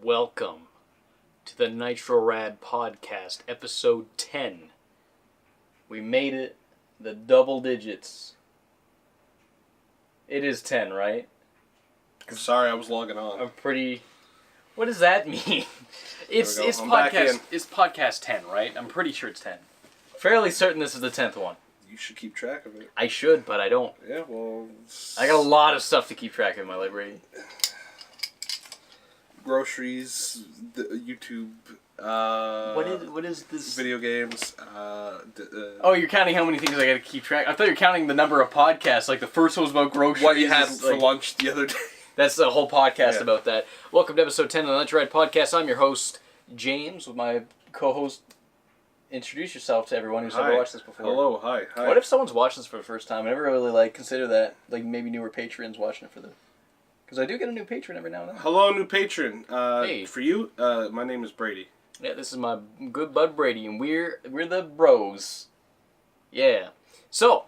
Welcome to the Nitrocast podcast, episode 10. We made it, the double digits. It is 10, right? Sorry, I was logging on. I'm pretty... What does that mean? It's podcast 10, right? I'm pretty sure it's 10. Fairly certain this is the 10th one. You should keep track of it. I should, but I don't. Yeah, well... I got a lot of stuff to keep track of in my library. Groceries, YouTube, What is this? video games, Oh, you're counting how many things I gotta keep track? I thought you were counting the number of podcasts. Like, the first one was about groceries. what you had for lunch the other day. That's the whole podcast about that. Welcome to episode 10 of the Lunch Ride Podcast. I'm your host, James, with my co-host. Introduce yourself to everyone who's never watched this before. Hello, hi. What if someone's watched this for the first time? I never really, consider that, maybe newer patrons watching it for the... Because I do get a new patron every now and then. Hello, new patron. Hey. For you, my name is Brady. Yeah, this is my good bud Brady, and we're the bros. Yeah. So,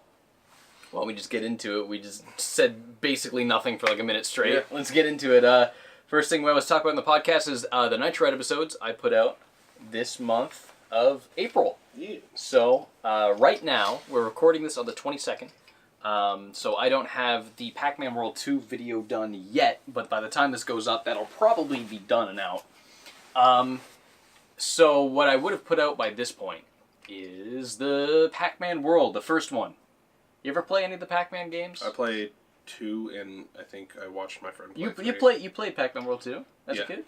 why don't we just get into it? We just said basically nothing for like a minute straight. Yeah. Let's get into it. First thing we always talk about in the podcast is the Nitro Ride episodes I put out this month of April. Yeah. So, right now, we're recording this on the 22nd. So I don't have the Pac-Man World 2 video done yet, but by the time this goes up, that'll probably be done and out. So what I would have put out by this point is the Pac-Man World, the first one. You ever play any of the Pac-Man games? I played 2, and I think I watched my friend play 3. You played Pac-Man World 2 as a kid?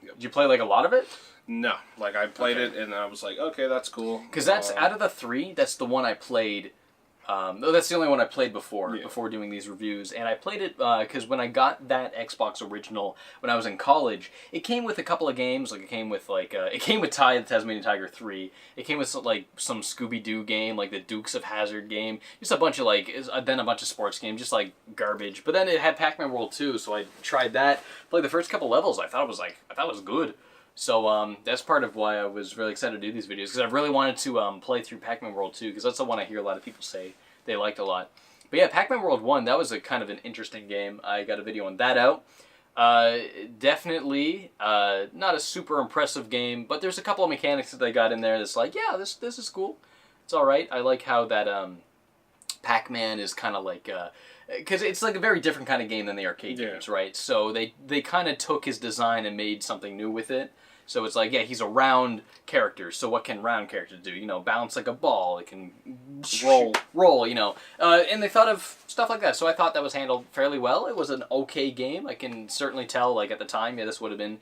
Yep. Did you play a lot of it? No, I played it, and I was like, okay, that's cool. Because that's, out of the 3, that's the one I played... that's the only one I played before doing these reviews, and I played it because when I got that Xbox original when I was in college, it came with a couple of games. It came with Ty the Tasmanian Tiger 3. It came with some Scooby-Doo game, like the Dukes of Hazzard game, just a bunch of then a bunch of sports games, just garbage. But then it had Pac-Man World 2, so I tried that. Played the first couple levels. I thought it was good. So that's part of why I was really excited to do these videos, because I really wanted to play through Pac-Man World 2, because that's the one I hear a lot of people say they liked a lot. But yeah, Pac-Man World 1, that was a kind of an interesting game. I got a video on that out. Definitely not a super impressive game, but there's a couple of mechanics that they got in there that's like, yeah, this is cool. It's alright. I like how that Pac-Man is kind of because it's a very different kind of game than the arcade games, right? So they kind of took his design and made something new with it. So it's he's a round character. So what can round characters do? Bounce like a ball. It can roll. And they thought of stuff like that. So I thought that was handled fairly well. It was an okay game. I can certainly tell, at the time, this would have been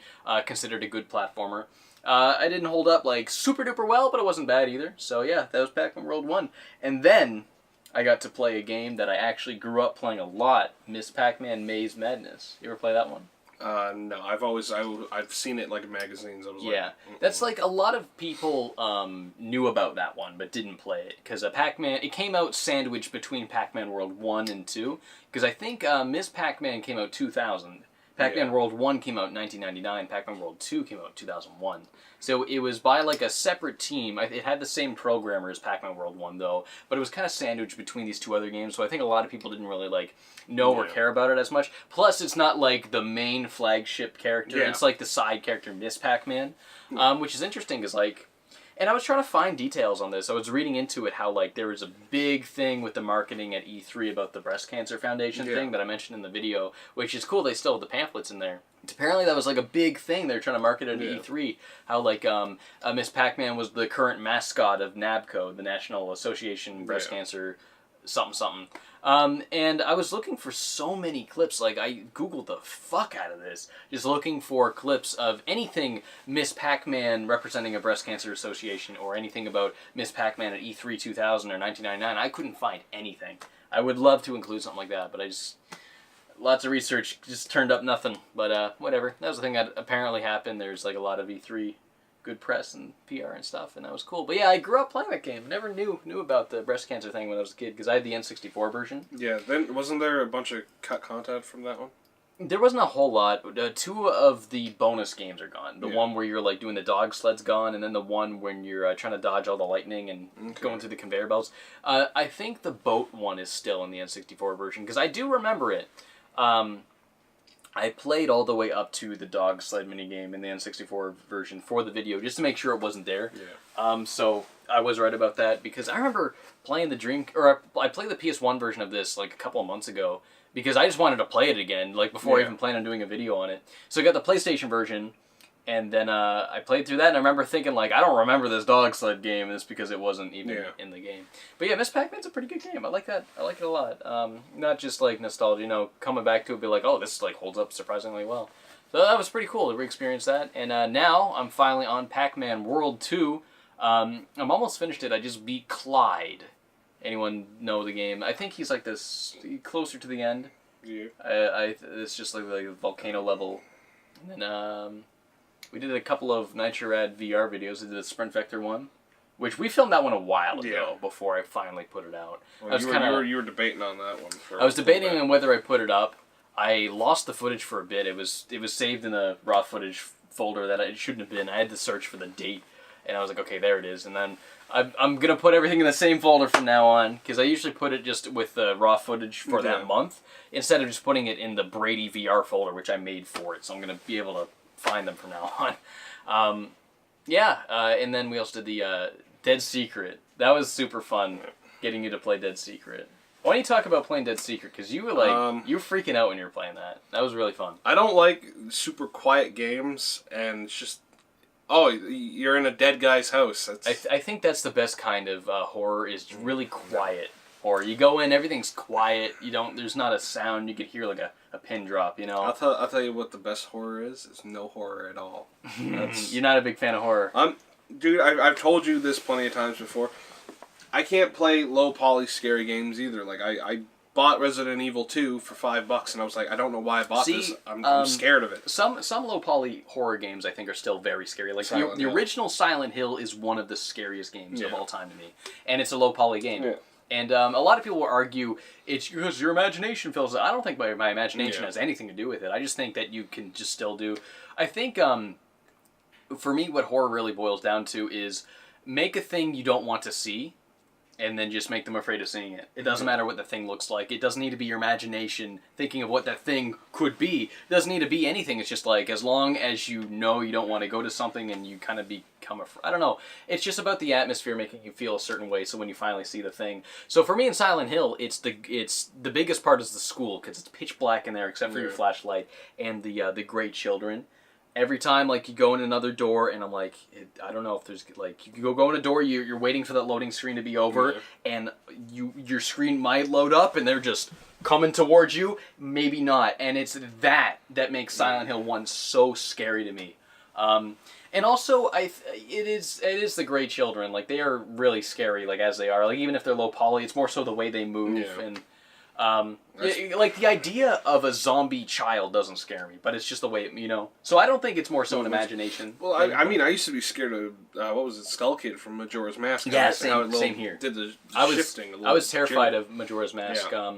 considered a good platformer. I didn't hold up super duper well, but it wasn't bad either. So yeah, that was Pac-Man World 1. And then I got to play a game that I actually grew up playing a lot, Miss Pac-Man Maze Madness. You ever play that one? No, I've seen it in magazines. I was that's a lot of people knew about that one but didn't play it because it came out sandwiched between Pac-Man World 1 and 2, because I think Miss Pac-Man came out 2000. Pac-Man World 1 came out in 1999, Pac-Man World 2 came out in 2001. So it was by a separate team. It had the same programmer as Pac-Man World 1 though, but it was kind of sandwiched between these two other games, so I think a lot of people didn't really know or care about it as much. Plus it's not the main flagship character, it's the side character Miss Pac-Man, which is interesting because and I was trying to find details on this. I was reading into it how there was a big thing with the marketing at E3 about the Breast Cancer Foundation thing that I mentioned in the video, which is cool. They still have the pamphlets in there. Apparently that was a big thing. They were trying to market it at E3. How Miss Pac-Man was the current mascot of NABCO, the National Association Breast Cancer something. And I was looking for so many clips. I Googled the fuck out of this, just looking for clips of anything Miss Pac-Man representing a breast cancer association, or anything about Miss Pac-Man at E3 2000 or 1999. I couldn't find anything. I would love to include something like that, but lots of research just turned up nothing. But whatever. That was the thing that apparently happened. There's a lot of E3 good press and PR and stuff, and that was cool. But yeah, I grew up playing that game. Never knew about the breast cancer thing when I was a kid, because I had the N64 version. Yeah, then wasn't there a bunch of cut content from that one? There wasn't a whole lot. 2 of the bonus games are gone. The one where you're doing the dog sled's gone, and then the one when you're trying to dodge all the lightning and going through the conveyor belts. I think the boat one is still in the N64 version, because I do remember it. I played all the way up to the dog sled minigame in the N64 version for the video, just to make sure it wasn't there. Yeah. So I was right about that, because I remember playing I played the PS1 version of this like a couple of months ago, because I just wanted to play it again, like before I even planned on doing a video on it. So I got the PlayStation version, and then I played through that, and I remember thinking, like, I don't remember this dog sled game, and it's because it wasn't even in the game. But yeah, Miss Pac-Man's a pretty good game. I like that. I like it a lot. Not just like nostalgia, you know, coming back to it, be like, oh, this like holds up surprisingly well. So that was pretty cool to re-experience that. And now I'm finally on Pac-Man World 2. I'm almost finished it. I just beat Clyde. Anyone know the game? I think he's like this, closer to the end. Yeah. It's just like a volcano level. And then we did a couple of Nitrocast VR videos. We did the Sprint Vector one, which we filmed that one a while ago before I finally put it out. Well, you were debating on that one. I was debating on whether I put it up. I lost the footage for a bit. It was saved in the raw footage folder that it shouldn't have been. I had to search for the date, and I was like, okay, there it is. And then I'm gonna put everything in the same folder from now on, because I usually put it just with the raw footage for that month instead of just putting it in the Brady VR folder, which I made for it. So I'm gonna be able to find them from now on. And then we also did the Dead Secret. That was super fun, getting you to play Dead Secret. Why don't you talk about playing Dead Secret? Because you were like, you were freaking out when you were playing that. That was really fun. I don't like super quiet games, and it's just, oh, you're in a dead guy's house. I think that's the best kind of horror, is really quiet horror. You go in, everything's quiet. There's not a sound. You could hear like a pin drop, you know? I'll tell you what the best horror is no horror at all. You're not a big fan of horror. Dude, I've told you this plenty of times before. I can't play low poly scary games either. Like I bought Resident Evil 2 for $5, and I was like, I don't know why I bought this. I'm scared of it. Some low poly horror games I think are still very scary. Like the original Silent Hill is one of the scariest games of all time to me, and it's a low poly game. Yeah. And a lot of people will argue it's because your imagination fills it. I don't think my imagination has anything to do with it. I just think that you can just still do. I think for me, what horror really boils down to is make a thing you don't want to see, and then just make them afraid of seeing it. It doesn't matter what the thing looks like. It doesn't need to be your imagination thinking of what that thing could be. It doesn't need to be anything. It's just like, as long as you know you don't want to go to something and you kind of become afraid. I don't know. It's just about the atmosphere making you feel a certain way, so when you finally see the thing. So for me in Silent Hill, it's the biggest part is the school, because it's pitch black in there except for your flashlight, and the gray children. Every time, like, you go in another door, and I'm like, I don't know if there's, like, you go in a door, you're waiting for that loading screen to be over, and your screen might load up, and they're just coming towards you. Maybe not. And it's that makes Silent Hill 1 so scary to me. And also, it is the gray children. Like, they are really scary, like, as they are. Like, even if they're low poly, it's more so the way they move, and... like, the idea of a zombie child doesn't scare me, but it's just the way it, So I don't think it's more so an imagination. Well, I mean, I used to be scared of, what was it, Skull Kid from Majora's Mask. Yeah, same here. Did the shifting. I was terrified of Majora's Mask. Yeah.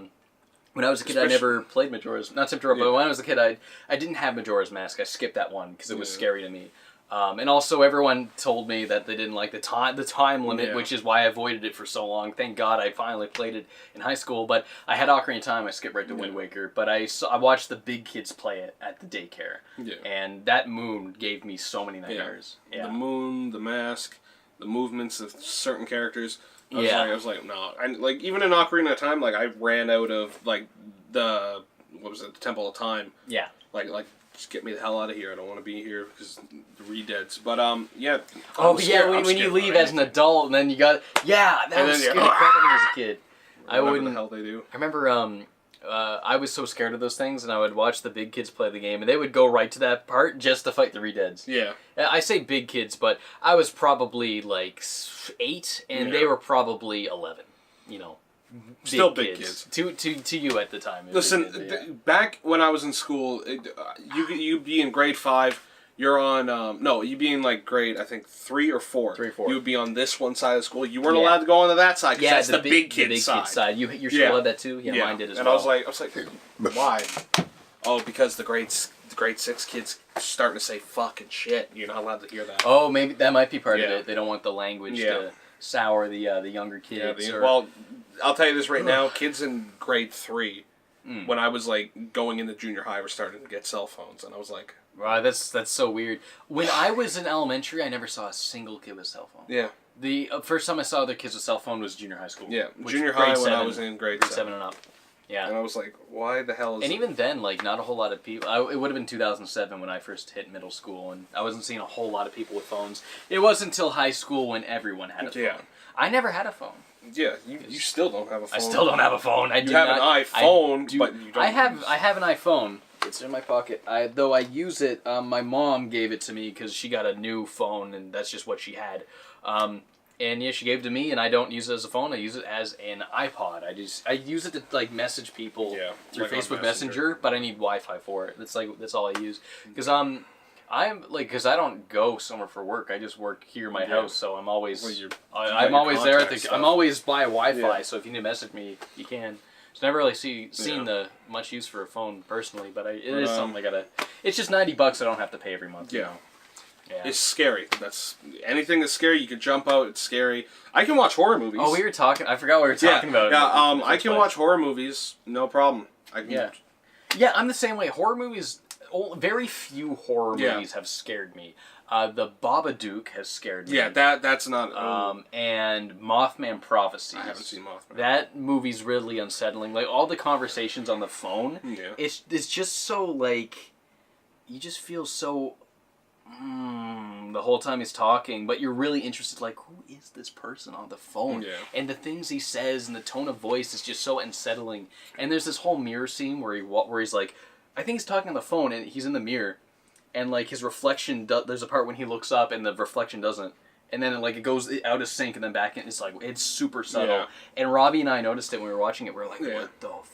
When I was a kid, I never played Majora's... Not to interrupt, but when I was a kid, I didn't have Majora's Mask. I skipped that one because it was scary to me. And also, everyone told me that they didn't like the time limit, which is why I avoided it for so long. Thank God I finally played it in high school. But I had Ocarina of Time. I skipped right to Wind Waker. But I watched the big kids play it at the daycare. Yeah. And that moon gave me so many nightmares. Yeah. The moon, the mask, the movements of certain characters. I was like, no. And like, even in Ocarina of Time, like, I ran out of, like, the Temple of Time. Yeah. Like, just get me the hell out of here. I don't want to be here because the re-deads. But, yeah. When you leave as an adult and then you got... Yeah, that was scary crap when I was a kid. Whatever the hell they do. I remember I was so scared of those things, and I would watch the big kids play the game, and they would go right to that part just to fight the re-deads. Yeah. I say big kids, but I was probably, like, 8, and they were probably 11, Still big kids. To you at the time. Listen, back when I was in school, you'd be in grade 5. You're on, you'd be in like grade, I think 3 or 4. 3 or 4. You would be on this one side of the school. You weren't allowed to go onto that side because that's the big kid side. Your school had that too? Yeah, mine did as well. And I was like, why? Oh, because the grade 6 kids starting to say fucking shit. You're not allowed to hear that. Oh, maybe that might be part of it. They don't want the language to sour the younger kids. Well, I'll tell you this right now. Kids in grade 3 when I was like going into junior high, we're starting to get cell phones, and I was like, wow, that's so weird. When I was in elementary, I never saw a single kid with a cell phone. yeah. The first time I saw other kids with a cell phone was junior high school. Yeah, junior high when I was in grade 7 and up. Yeah. And I was like, why the hell is... And even then, like, not a whole lot of people... it would have been 2007 when I first hit middle school, and I wasn't seeing a whole lot of people with phones. It wasn't until high school when everyone had a phone. Yeah. I never had a phone. Yeah, you still don't have a phone. I still don't have a phone. You have an iPhone, but you don't... I have an iPhone. It's in my pocket. Though I use it, my mom gave it to me because she got a new phone, and that's just what she had. And yeah, she gave it to me, and I don't use it as a phone. I use it as an iPod. I use it to like message people through like Facebook Messenger, but I need Wi-Fi for it. That's all I use. Because because I don't go somewhere for work. I just work here in my house, so I'm always I'm always there I'm always by Wi-Fi. So if you need to message me, you can. So never really seen the much use for a phone personally, but it is something I gotta. It's just $90 I don't have to pay every month. Yeah. You know? Yeah. It's scary. That's anything that's scary. You can jump out. It's scary. I can watch horror movies. Oh, we were talking. I forgot what we were talking about. Yeah. I can watch horror movies. No problem. Yeah, I'm the same way. Horror movies. Very few horror movies have scared me. The Babadook has scared me. Yeah, that's not. And Mothman Prophecies. I haven't seen Mothman. That movie's really unsettling. Like all the conversations on the phone. Yeah. It's just so like, you just feel so. The whole time he's talking, but you're really interested, like, who is this person on the phone? Yeah. And the things he says and the tone of voice is just so unsettling. And there's this whole mirror scene where he's like, I think he's talking on the phone and he's in the mirror, and like his reflection, there's a part when he looks up and the reflection doesn't, and then like it goes out of sync and then back in. It's like, it's super subtle. Yeah. And Robbie and I noticed it when we were watching it. We were like, what the fuck?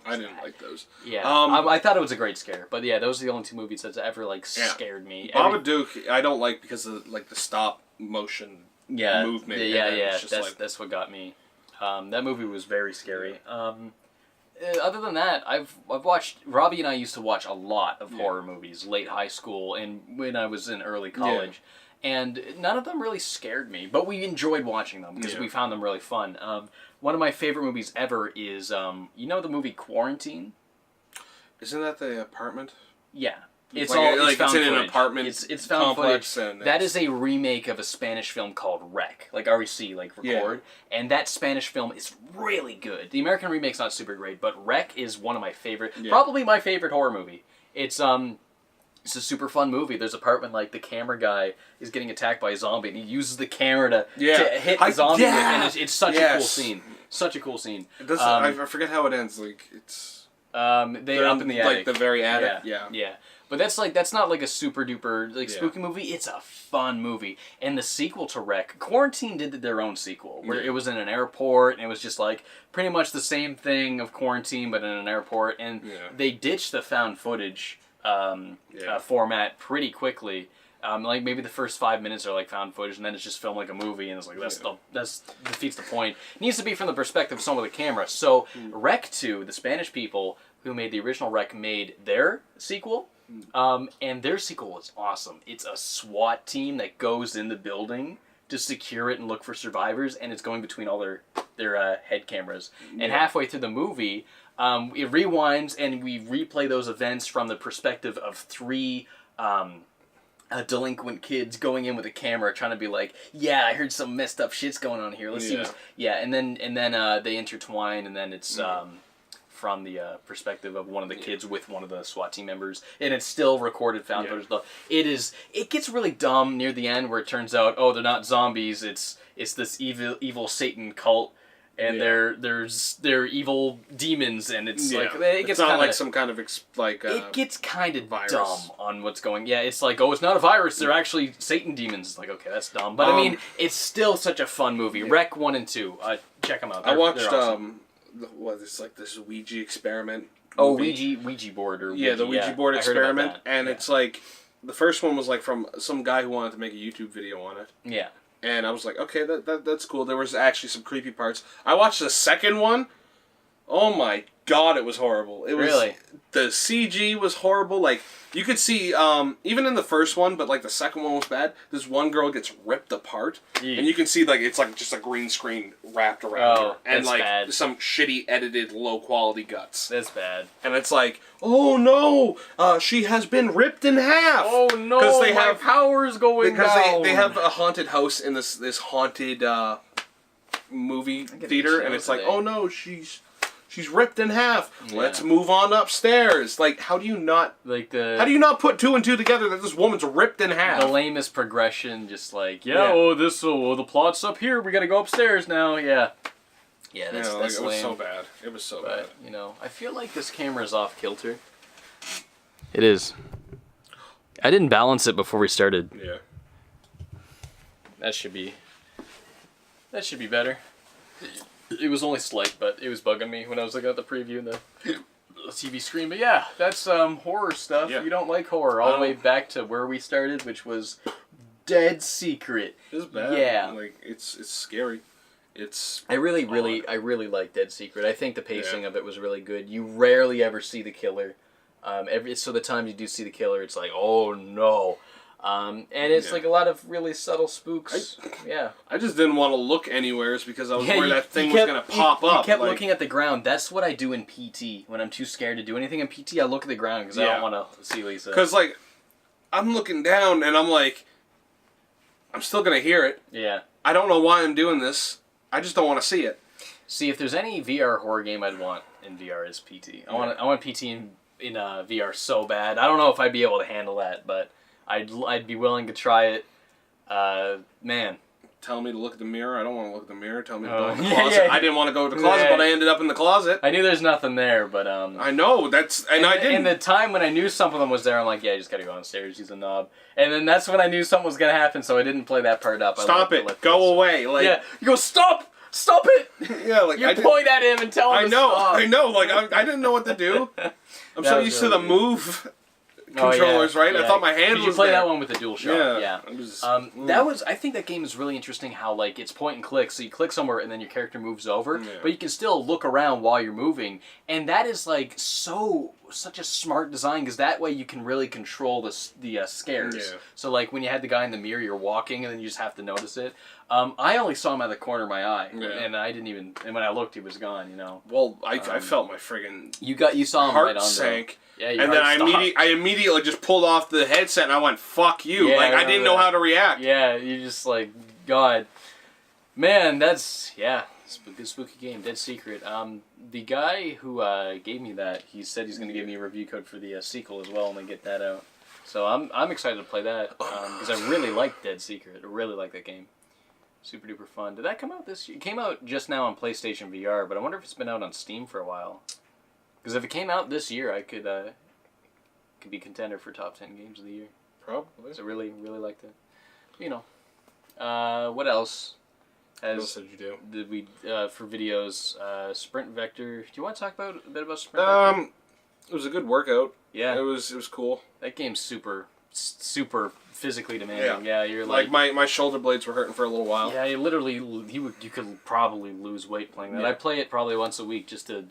I didn't like those. Yeah, I thought it was a great scare, but yeah, those are the only two movies that's ever like scared me. Babadook, I don't like because of like the stop motion movement. Yeah. That's what got me. That movie was very scary. Other than that, I've watched. Robbie and I used to watch a lot of horror movies late high school and when I was in early college. And none of them really scared me, but we enjoyed watching them because we found them really fun. One of my favorite movies ever is, you know the movie Quarantine? Isn't that the apartment? Yeah. It's like found it's in footage. an apartment It's found footage. And that is a remake of a Spanish film called Rec, like REC, like record. Yeah. And that Spanish film is really good. The American remake's not super great, but Rec is one of my favorite, probably my favorite horror movie. It's a super fun movie. There's a part when like the camera guy is getting attacked by a zombie, and he uses the camera to hit the zombie, and it's such a cool scene. Such a cool scene. It does, I forget how it ends. Like it's they're up in the attic, like the very attic. Yeah. But that's not like a super duper like spooky movie. It's a fun movie. And the sequel to Rec, Quarantine did their own sequel where it was in an airport, and it was just like pretty much the same thing of Quarantine but in an airport, and they ditched the found footage format pretty quickly. Like maybe the first 5 minutes are like found footage, and then it's just filmed like a movie, and it's like that's defeats the point. It needs to be from the perspective of someone with a camera. So Rec 2, the Spanish people who made the original Rec made their sequel, and their sequel was awesome. It's a SWAT team that goes in the building to secure it and look for survivors, and it's going between all their head cameras. And halfway through the movie, it rewinds, and we replay those events from the perspective of three delinquent kids going in with a camera, trying to be like, yeah, I heard some messed up shit's going on here. Let's see what's... and then they intertwine, and then it's from the perspective of one of the kids with one of the SWAT team members, and it's still recorded found footage stuff. It gets really dumb near the end where it turns out, oh, they're not zombies, it's this evil Satan cult, and they're evil demons, and it's like it gets not kinda, like some kind of it gets kind of virus. Dumb on what's going. Yeah, it's like, oh, it's not a virus. They're actually Satan demons. It's like, okay, that's dumb. But I mean, it's still such a fun movie. Rec 1 and 2. Check them out. I watched awesome. it's like this Ouija experiment. Oh, Ouija board or Ouija, the Ouija board experiment, and it's like the first one was like from some guy who wanted to make a YouTube video on it. Yeah. And I was like, okay, that's cool. There was actually some creepy parts. I watched the second one. Oh my god, it was horrible. It was Really? The CG was horrible. Like you could see, even in the first one, but like the second one was bad. This one girl gets ripped apart, and you can see like it's like just a green screen wrapped around her, and that's like bad. some shitty edited low quality guts. That's bad. And it's like, oh no, she has been ripped in half. Oh no, because they my have power's going down. they have a haunted house in this haunted movie theater, and it's like, oh no, she's ripped in half. Yeah. Let's move on upstairs. Like, how do you not put two and two together that this woman's ripped in half? The lamest progression, just like, the plot's up here. We got to go upstairs now. Yeah. Yeah, that's it lame. was so bad. It was so bad. You know, I feel like this camera's off kilter. It is. I didn't balance it before we started. Yeah. That should be better. It was only slight, but it was bugging me when I was looking at the preview and the TV screen. But yeah, that's horror stuff. Yeah. You don't like horror. All the way back to where we started, which was Dead Secret. It's bad. Yeah. Like, it's scary. I really like Dead Secret. I think the pacing of it was really good. You rarely ever see the killer. So the time you do see the killer, it's like, oh no. And it's like a lot of really subtle spooks. I just didn't want to look anywhere because I was worried that thing was going to pop up. You kept looking at the ground. That's what I do in PT. When I'm too scared to do anything in PT, I look at the ground because I don't want to see Lisa. Because, like, I'm looking down and I'm like, I'm still going to hear it. Yeah. I don't know why I'm doing this. I just don't want to see it. See, if there's any VR horror game I'd want in VR is PT. I want PT in VR so bad. I don't know if I'd be able to handle that, but I'd be willing to try it. Man. Tell me to look at the mirror. I don't want to look at the mirror. Tell me to go in the closet. I didn't want to go to the closet, but I ended up in the closet. I knew there's nothing there, but I know I didn't. In the time when I knew something was there, I'm like, yeah, you just gotta go downstairs, use a knob. And then that's when I knew something was gonna happen, so I didn't play that part up. Stop it! Go away! Like, yeah, you go stop it! Yeah, like you point at him and tell him to stop. I know. Like I didn't know what to do. I'm so used to the move controllers, right? I thought my hand was. You play there. that one with the DualShock. Yeah. I think that game is really interesting. How like it's point and click, so you click somewhere and then your character moves over, but you can still look around while you're moving, and that is like such a smart design because that way you can really control the scares. Yeah. So like when you had the guy in the mirror, you're walking and then you just have to notice it. I only saw him out of the corner of my eye, and I didn't even. And when I looked, he was gone. You know. Well, I felt my friggin' you saw him heart right on sank. Yeah, and then I immediately just pulled off the headset and I went, "Fuck you!" Yeah, like I didn't know how to react. Yeah, you just like, God, man, that's spooky game, Dead Secret. The guy who gave me that, he said he's gonna give me a review code for the sequel as well when they get that out. So I'm excited to play that because I really like Dead Secret. I really like that game. Super duper fun. Did that come out this year? It came out just now on PlayStation VR, but I wonder if it's been out on Steam for a while. Because if it came out this year, I could be contender for top 10 games of the year. Probably. So really liked it. You know, what else? What else did you do? Did we for videos? Sprint Vector. Do you want to talk a bit about Sprint Vector? It was a good workout. Yeah. It was cool. That game's super physically demanding. Yeah, you're like my shoulder blades were hurting for a little while. Yeah, you could probably lose weight playing that. Yeah. I play it probably once a week just to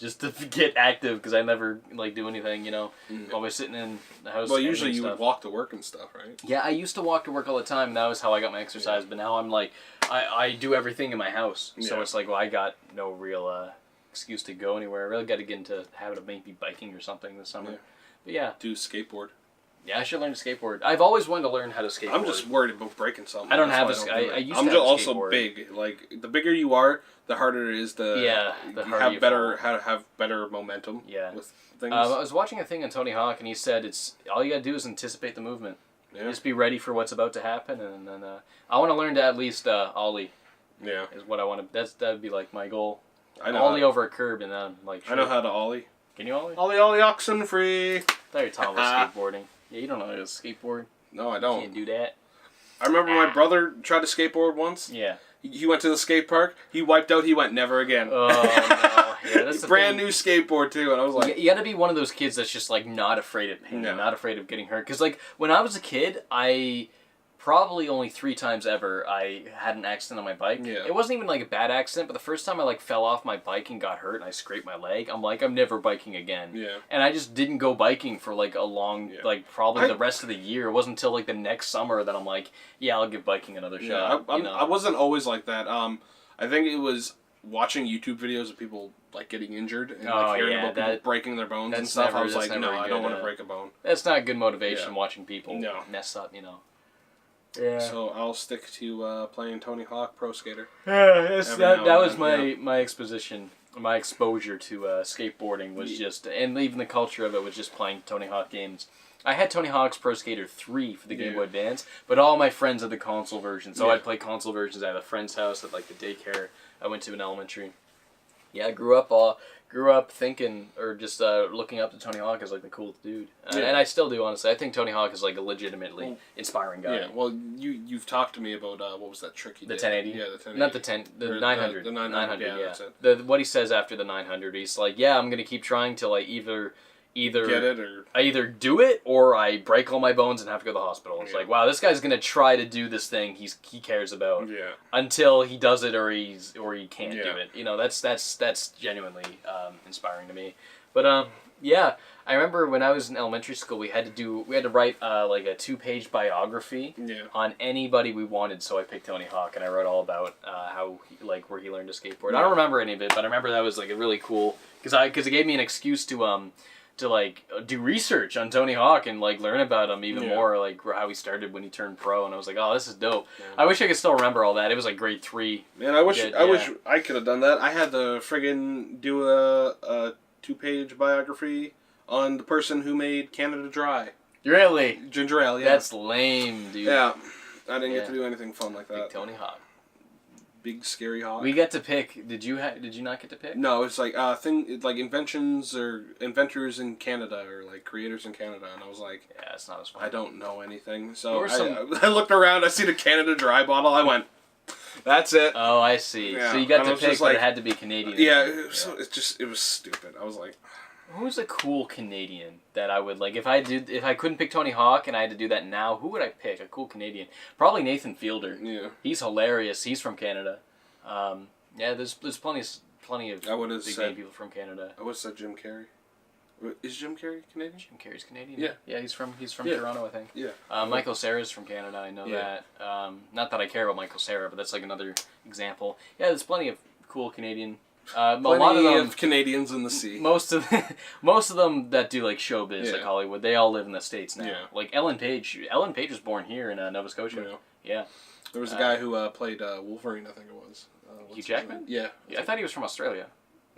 get active because I never like do anything, you know. Always sitting in the house. Well, usually you would walk to work and stuff, right? Yeah, I used to walk to work all the time. That was how I got my exercise. But now I'm like, I do everything in my house, so it's like, well, I got no real excuse to go anywhere. I really got to get into the habit of maybe biking or something this summer. Yeah. But yeah, do skateboard. Yeah, I should learn to skateboard. I've always wanted to learn how to skateboard. I'm just worried about breaking something. I don't have a. I used to have a skateboard. I'm also big. Like the bigger you are, the harder it is to have better momentum. Yeah. With things. I was watching a thing on Tony Hawk, and he said it's all you gotta do is anticipate the movement. Yeah. Just be ready for what's about to happen, and then I want to learn to at least ollie. Yeah. Is what I want to. That would be like my goal. I know. Ollie over a curb, and then I'm like. Sure. I know how to ollie. Can you ollie? Ollie, oxen free. I thought you were talking about skateboarding. Yeah, you don't know how to skateboard. No, I don't. You can't do that. I remember my brother tried to skateboard once. Yeah. He went to the skate park. He wiped out. He went, never again. Oh, no. Yeah, that's brand new skateboard, too. And I was like... You gotta be one of those kids that's just, like, not afraid of pain. Yeah. Not afraid of getting hurt. Because, like, when I was a kid, I probably only 3 times ever I had an accident on my bike. Yeah. It wasn't even like a bad accident, but the first time I like fell off my bike and got hurt and I scraped my leg, I'm like, I'm never biking again. Yeah. And I just didn't go biking for like a long, like probably the rest of the year. It wasn't until like the next summer that I'm like, yeah, I'll give biking another shot. I wasn't always like that. I think it was watching YouTube videos of people like getting injured and like hearing about people breaking their bones and stuff. I was like, no, I don't want to break a bone. That's not good motivation watching people mess up, Yeah. So I'll stick to playing Tony Hawk Pro Skater. Yeah, that was my exposition. My exposure to skateboarding was just, and even the culture of it was just playing Tony Hawk games. I had Tony Hawk's Pro Skater 3 for the Game Boy Advance, but all my friends had the console version, so I'd play console versions at a friend's house at like the daycare I went to in elementary. Yeah, I grew up thinking, or just looking up to Tony Hawk as like the coolest dude, and I still do, honestly. I think Tony Hawk is like a legitimately inspiring guy. Yeah, well, you've talked to me about what was that trick he did? The 1080. Yeah, the 1080. Not the 900. The 900. Yeah, yeah. that's it. What he says after the 900, he's like, yeah, I'm gonna keep trying till I either get it, or I either do it or I break all my bones and have to go to the hospital. It's like, wow, this guy's gonna try to do this thing he cares about until he does it or he can't do it. That's genuinely inspiring to me. But yeah, I remember when I was in elementary school, we had to write like a 2-page biography on anybody we wanted. So I picked Tony Hawk and I wrote all about how where he learned to skateboard. I don't remember any of it, but I remember that was like a really cool because it gave me an excuse to like do research on Tony Hawk and like learn about him even more, like how he started when he turned pro, and I was like, oh, this is dope. I wish I could still remember all that. It was like grade 3. Man, I wish I could have done that. I had to friggin' do a 2-page biography on the person who made Canada Dry. Really? Ginger ale, yeah. That's lame, dude. Yeah, I didn't get to do anything fun like that. Big Tony Hawk. Big scary hawk. We got to pick. Did you not get to pick? No, it's like like inventions or inventors in Canada or like creators in Canada, and I was like, yeah, it's not as fun. I don't know anything, so I looked around. I see the Canada Dry bottle. I went, that's it. Oh, I see. Yeah. So you got to pick, but it had to be Canadian. Yeah, so it was stupid. I was like, who's a cool Canadian that I would like if I couldn't pick Tony Hawk and I had to do that now? Who would I pick? A cool Canadian? Probably Nathan Fielder. Yeah, he's hilarious. He's from Canada. Yeah, there's plenty of big name people from Canada. I would have said Jim Carrey. Is Jim Carrey Canadian? Jim Carrey's Canadian. Yeah, yeah, he's from Toronto, I think. Yeah. Michael Cera's from Canada. I know that. Not that I care about Michael Cera, but that's like another example. Yeah, there's plenty of cool Canadian. A lot of them, Canadians in the sea. Most of them that do like showbiz, like Hollywood, they all live in the States now. Yeah. Like Ellen Page. Ellen Page was born here in Nova Scotia. Yeah. There was a guy who played Wolverine, I think it was. Hugh Jackman? Yeah. I thought he was from Australia.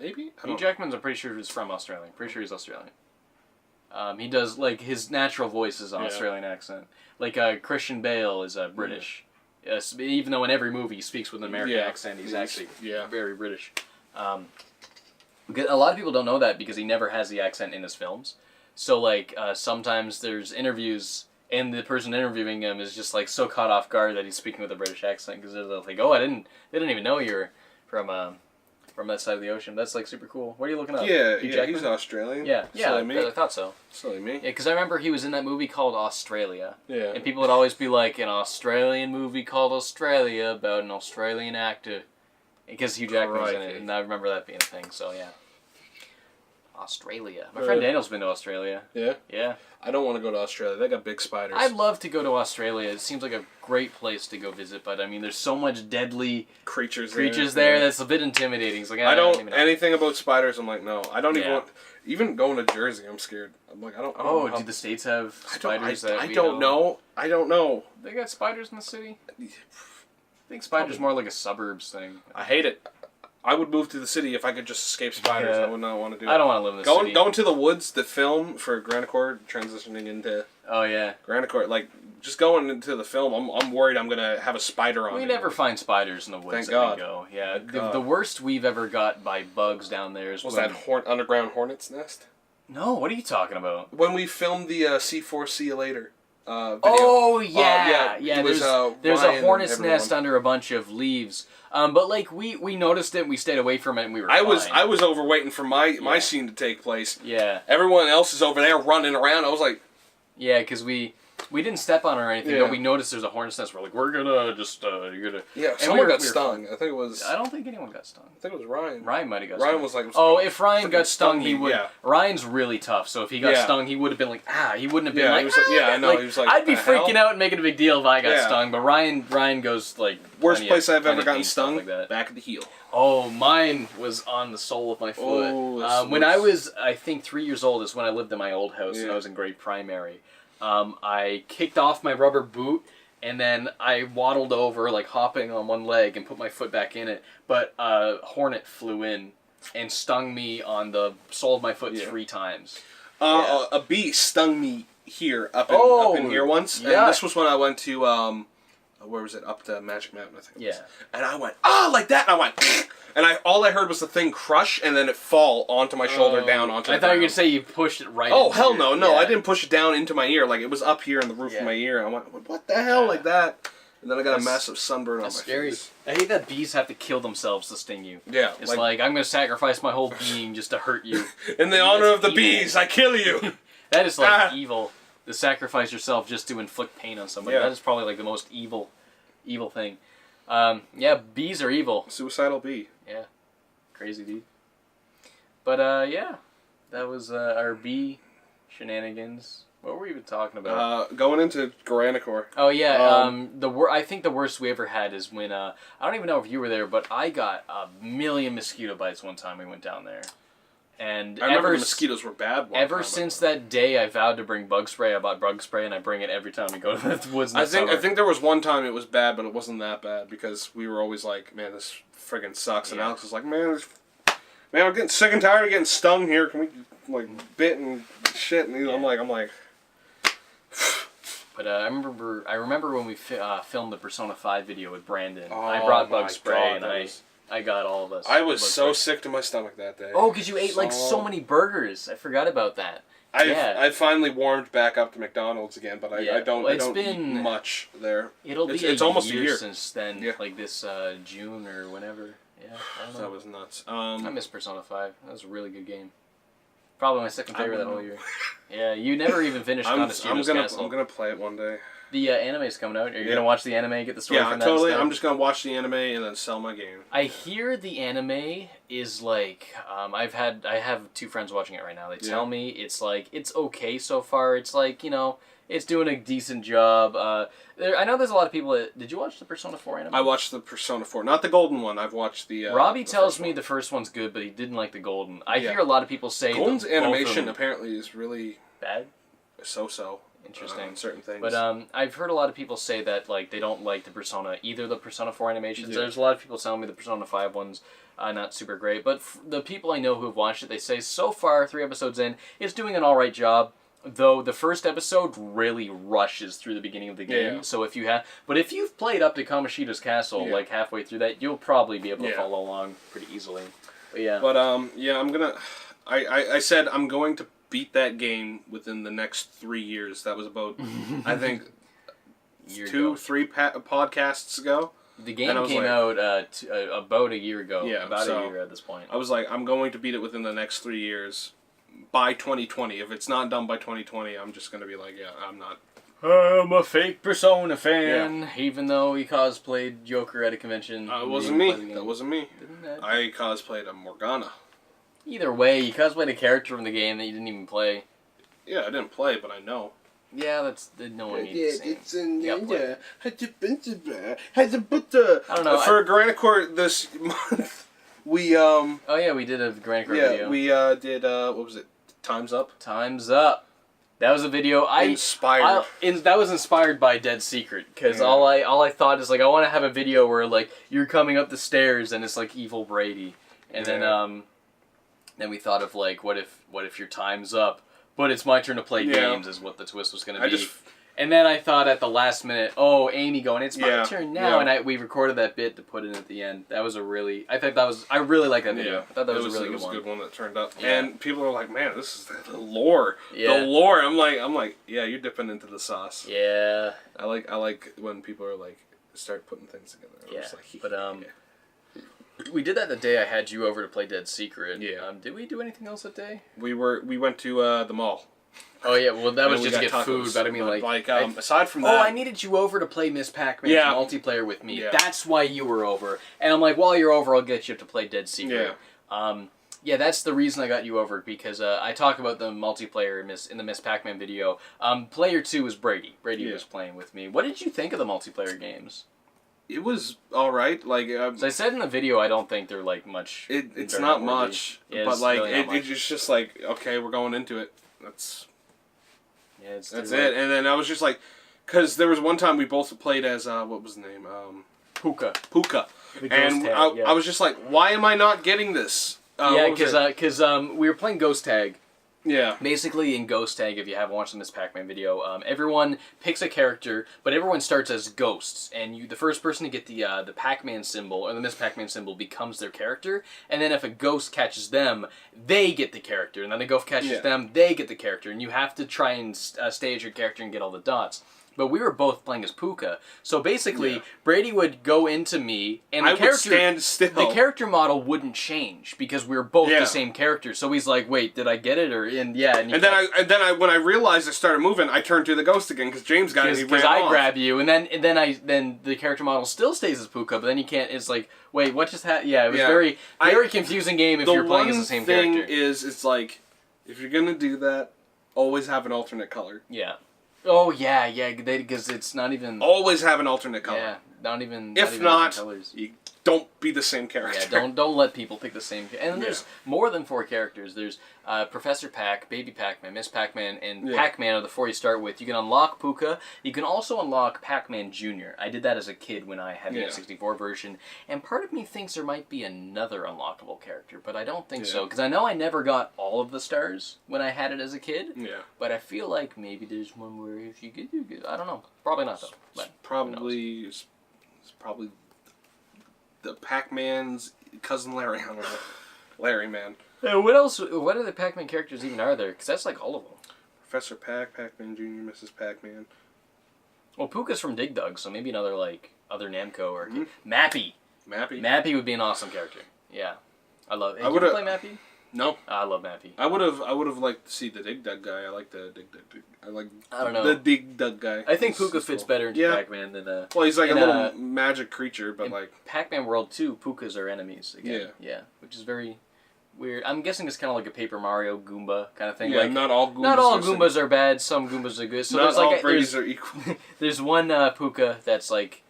Maybe? Hugh Jackman's, I'm pretty sure he's from Australia. Pretty sure he's Australian. He does, like, his natural voice is an Australian accent. Like, Christian Bale is British. Even though in every movie he speaks with an American accent, he's actually very British. A lot of people don't know that because he never has the accent in his films. So, like, sometimes there's interviews, and the person interviewing him is just, like, so caught off guard that he's speaking with a British accent, because they're like, oh, they didn't even know you were from that side of the ocean. That's, like, super cool. What are you looking up? Yeah, he's Australian. Yeah, I thought so. Silly me. Yeah, because I remember he was in that movie called Australia. Yeah. And people would always be like, an Australian movie called Australia about an Australian actor. Because Hugh Jackman was in it, and I remember that being a thing, so yeah. Australia. My friend Daniel's been to Australia. Yeah? Yeah. I don't want to go to Australia. They got big spiders. I'd love to go to Australia. It seems like a great place to go visit, but I mean, there's so much deadly creatures there that's a bit intimidating. It's like, I don't anything about spiders. I'm like, no. I don't even going to Jersey, I'm scared. I'm like, I don't do the States have spiders I don't know. I don't know. They got spiders in the city? I think spiders more like a suburbs thing. I hate it. I would move to the city if I could just escape spiders. I would not want to do it. I don't want to live in the city. Going to the woods, the film for Granicore, transitioning into Granicore, like, just going into the film, I'm worried I'm going to have a spider on me. We never find spiders in the woods. Thank God. Go. Yeah, the worst we've ever got by bugs down there is... Was that underground hornet's nest? No, what are you talking about? When we filmed the C4 See You Later video. Oh, yeah. There's a hornet's nest under a bunch of leaves. But like we noticed it, and we stayed away from it, and we were fine. I was over waiting for my scene to take place. Yeah. Everyone else is over there running around. I was like, yeah, because we We didn't step on it or anything, but we noticed there's a hornet's nest. We're like, we're gonna just, you're gonna... Yeah, and someone got stung. I think it was... I don't think anyone got stung. I think it was Ryan. Ryan might have got stung. Ryan was like... Oh, if Ryan got stung, he would... Yeah. Ryan's really tough, so if he got stung, he would have been like, he wouldn't have been he was like, I know, he was like, I'd be freaking out and making a big deal if I got stung, but Ryan goes like... Worst place I've ever gotten stung, like that. back of the heel. Oh, mine was on the sole of my foot. Oh, when I was, I think, 3 years old is when I lived in my old house, and I was in grade primary. I kicked off my rubber boot, and then I waddled over, like hopping on one leg, and put my foot back in it. But a hornet flew in and stung me on the sole of my foot 3 times. A bee stung me here, up in here once. Yeah. And this was when I went to, where was it? Up to Magic Mountain, I think it was. And I went, like that, and I went, and all I heard was the thing crush, and then it fall onto my shoulder, down onto the I thought you were going to say you pushed it right Oh, into hell your, no, I didn't push it down into my ear, like it was up here in the roof of my ear, and I went, what the hell, like that? And then I got a massive sunburn on my face. I hate that bees have to kill themselves to sting you. Yeah. It's like I'm going to sacrifice my whole being just to hurt you. In the honor of the bees, I kill you! That is like evil. To sacrifice yourself just to inflict pain on somebody. That is probably like the most evil thing. Yeah, bees are evil. Suicidal bee. Yeah. Crazy, dude. But, yeah. That was our bee shenanigans. What were we even talking about? Going into Garanicor. Oh, yeah. I think the worst we ever had is when, I don't even know if you were there, but I got a million mosquito bites one time we went down there. And I remember the mosquitoes were bad. Ever since that day, I vowed to bring bug spray. I bought bug spray, and I bring it every time we go to the woods. I think there was one time it was bad, but it wasn't that bad because we were always like, "Man, this friggin' sucks." And Alex was like, "Man, I'm getting sick and tired of getting stung here. Can we like bit and shit?" And I'm like. But I remember when we filmed the Persona 5 video with Brandon. I brought bug spray, and I got all of us. I was so sick to my stomach that day. Oh, because you ate like so many burgers. I forgot about that. I finally warmed back up to McDonald's again, but I don't eat much there. It's almost a year since then, like this June or whenever. Yeah, I don't know. That was nuts. I miss Persona 5. That was a really good game. Probably my second favorite that whole year. Yeah, you never even finished Kaneshiro's Castle. I'm gonna play it one day. The anime's coming out. Are you gonna watch the anime, get the story from that? Yeah, totally. I'm just gonna watch the anime and then sell my game. I hear the anime is like I have 2 friends watching it right now. They tell me it's like it's okay so far. It's like it's doing a decent job. I know there's a lot of people that... Did you watch the Persona 4 anime? I watched the Persona 4. Not the golden one. I've watched the... Robbie tells me the first one's good, but he didn't like the golden. I hear a lot of people say... Golden's animation apparently is really... Bad? So-so. Interesting. On certain things. But I've heard a lot of people say that like they don't like the Persona... Either the Persona 4 animations. There's a lot of people telling me the Persona 5 one's not super great. But the people I know who have watched it, they say so far, 3 episodes in, it's doing an alright job. Though the first episode really rushes through the beginning of the game, so if you've played up to Kamoshida's Castle like halfway through that, you'll probably be able to follow along pretty easily. But yeah. But I'm gonna. I said I'm going to beat that game within the next 3 years. That was about I think 2-3 podcasts ago. The game came out about a year ago. Yeah, about a year at this point. I was like, I'm going to beat it within the next 3 years. By 2020. If it's not done by 2020, I'm just going to be like, I'm not. I'm a fake Persona fan. Even though he cosplayed Joker at a convention. It wasn't me. That wasn't me. I cosplayed a Morgana. Either way, you cosplayed a character from the game that you didn't even play. Yeah, I didn't play, but I know. Yeah, that's no one needs to see. I don't know. For Garanicor this month. We Oh yeah, we did a Grand Cross video. We did what was it? Time's Up. Time's Up. That was a video that was inspired by Dead Secret because all I thought is like I want to have a video where like you're coming up the stairs and it's like evil Brady, and then we thought of like what if your time's up, but it's my turn to play games is what the twist was going to be. And then I thought at the last minute, Amy going, it's my turn now, and we recorded that bit to put in at the end. That was I really like that video. I thought that was a really good one. It was a good one that turned up. Yeah. And people are like, man, this is the lore. Yeah. The lore. I'm like, yeah, you're dipping into the sauce. Yeah. I like when people are like start putting things together. We did that the day I had you over to play Dead Secret. Yeah. Did we do anything else that day? We went to the mall. Oh yeah, well that was we just to got get food, tacos. but I mean aside from that, I needed you over to play Miss Pac-Man multiplayer with me. Yeah. That's why you were over. And I'm like, while you're over, I'll get you to play Dead Secret. Yeah, that's the reason I got you over, because I talk about the multiplayer in the Miss Pac-Man video. Player 2 was Brady. Brady was playing with me. What did you think of the multiplayer games? It was all right. Like as I said in the video, I don't think they're like much. It's not much, but like really it's just like, okay, we're going into it. That's it. And then I was just like, because there was one time we both played as what was the name? Puka. And I was just like, why am I not getting this? Because we were playing Ghost Tag. Yeah. Basically, in Ghost Tag, if you haven't watched the Miss Pac-Man video, everyone picks a character, but everyone starts as ghosts, and the first person to get the Pac-Man symbol, or the Miss Pac-Man symbol, becomes their character, and then if a ghost catches them, they get the character, and then a ghost catches them, they get the character, and you have to try and stay as your character and get all the dots. But we were both playing as Puka, so basically Brady would go into me, and I would stand still. The character model wouldn't change because we were both the same character. So he's like, "Wait, did I get it?" And then I when I realized I started moving, I turned to the ghost again because James got it. Because I grab you, and then the character model still stays as Puka, but then you can't. It's like, wait, what just happened? Yeah, it was very confusing game if you're playing as the same character. The one thing is, it's like, if you're gonna do that, always have an alternate color. Yeah. Oh yeah, because it's not even. Always have an alternate color. Yeah, not even. If not, you don't be the same character. Yeah, don't let people pick the same. And there's more than 4 characters. There's Professor Pac, Baby Pac-Man, Miss Pac-Man, and Pac-Man are the 4 you start with. You can unlock Puka. You can also unlock Pac-Man Jr. I did that as a kid when I had the N64 version. And part of me thinks there might be another unlockable character, but I don't think so. Because I know I never got all of the stars when I had it as a kid. Yeah. But I feel like maybe there's one where if you get I don't know. Probably not though. But it's probably the Pac-Man's cousin Larry. I don't know. Larry, man. What else? What other Pac-Man characters even are there? Because that's like all of them. Professor Pac, Pac-Man Jr., Mrs. Pac-Man. Well, Puka's from Dig Dug, so maybe another like other Namco or Mappy. Mappy would be an awesome character. Yeah, I love. Hey, did you play Mappy? No. I love Mappy. I would have liked to see the Dig Dug guy. I like the Dig Dug. I don't know. The Dig Dug guy. I think Puka fits better into Pac-Man than well, he's like a little magic creature, but like Pac-Man World 2, Pukas are enemies again. Yeah, which is very weird. I'm guessing it's kind of like a Paper Mario Goomba kind of thing. Yeah, like, not all Goombas are bad. Some Goombas are good. So not there's like all Brady's are equal. There's one Puka that's like,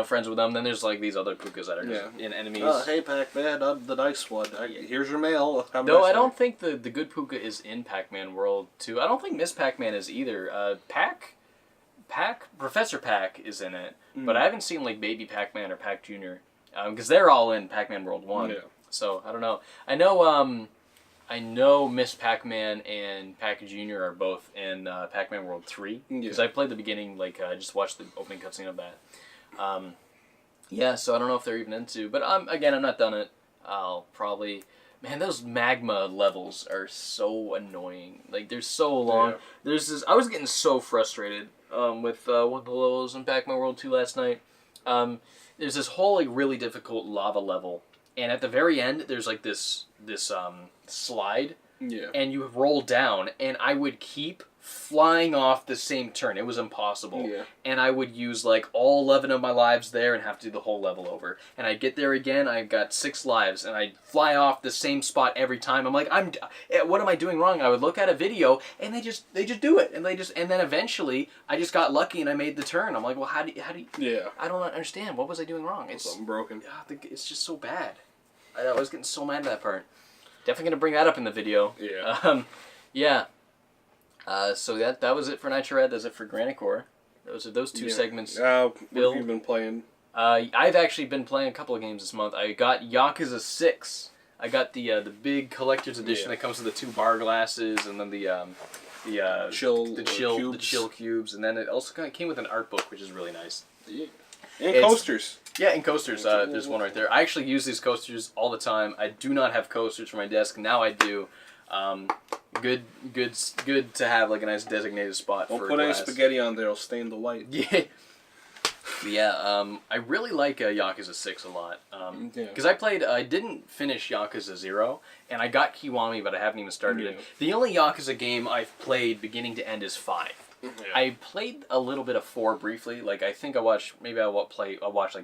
friends with them. Then there's like these other Pukas that are just enemies. Hey Pac-Man, I'm the nice one. Here's your mail. No, I don't think the good Puka is in Pac-Man World 2. I don't think Miss Pac-Man is either. Professor Pac is in it, but I haven't seen like Baby Pac-Man or Pac Jr. Because they're all in Pac-Man World 1. Yeah. So I don't know. I know Miss Pac-Man and Pac Jr. are both in Pac-Man World 3 because I played the beginning. Like I just watched the opening cutscene of that. So I don't know if they're even into, but I'm not done it. I'll probably, those magma levels are so annoying. Like they're so long. Yeah. I was getting so frustrated with one of the levels in Pac-Man World 2 last night. There's this whole like really difficult lava level, and at the very end there's like this slide, and you roll down, and I would keep flying off the same turn. It was impossible. Yeah. And I would use like all 11 of my lives there and have to do the whole level over. And I'd get there again, I've got 6 lives, and I'd fly off the same spot every time. I'm like, what am I doing wrong? I would look at a video, and they just do it. And then eventually, I just got lucky and I made the turn. I'm like, well, how do you Yeah. I don't understand. What was I doing wrong? Something broken. It's just so bad. I was getting so mad at that part. Definitely going to bring that up in the video. Yeah. Yeah. So that was it for Nitro Red. That's it for Granite Core. Those 2 segments. What have you been playing? I've actually been playing a couple of games this month. I got Yakuza 6. I got the big collector's edition that comes with the 2 bar glasses and then the chill cubes, and then it also kind of came with an art book, which is really nice. Yeah. And coasters. Yeah, and coasters. There's one right there. I actually use these coasters all the time. I do not have coasters for my desk. Now I do. Good to have like a nice designated spot. Don't put any spaghetti on there; it'll stain the white. Yeah. But yeah, I really like Yakuza 6 a lot. Because I didn't finish Yakuza 0, and I got Kiwami, but I haven't even started it. The only Yakuza game I've played beginning to end is 5. Yeah. I played a little bit of 4 briefly. Like, I think I watched like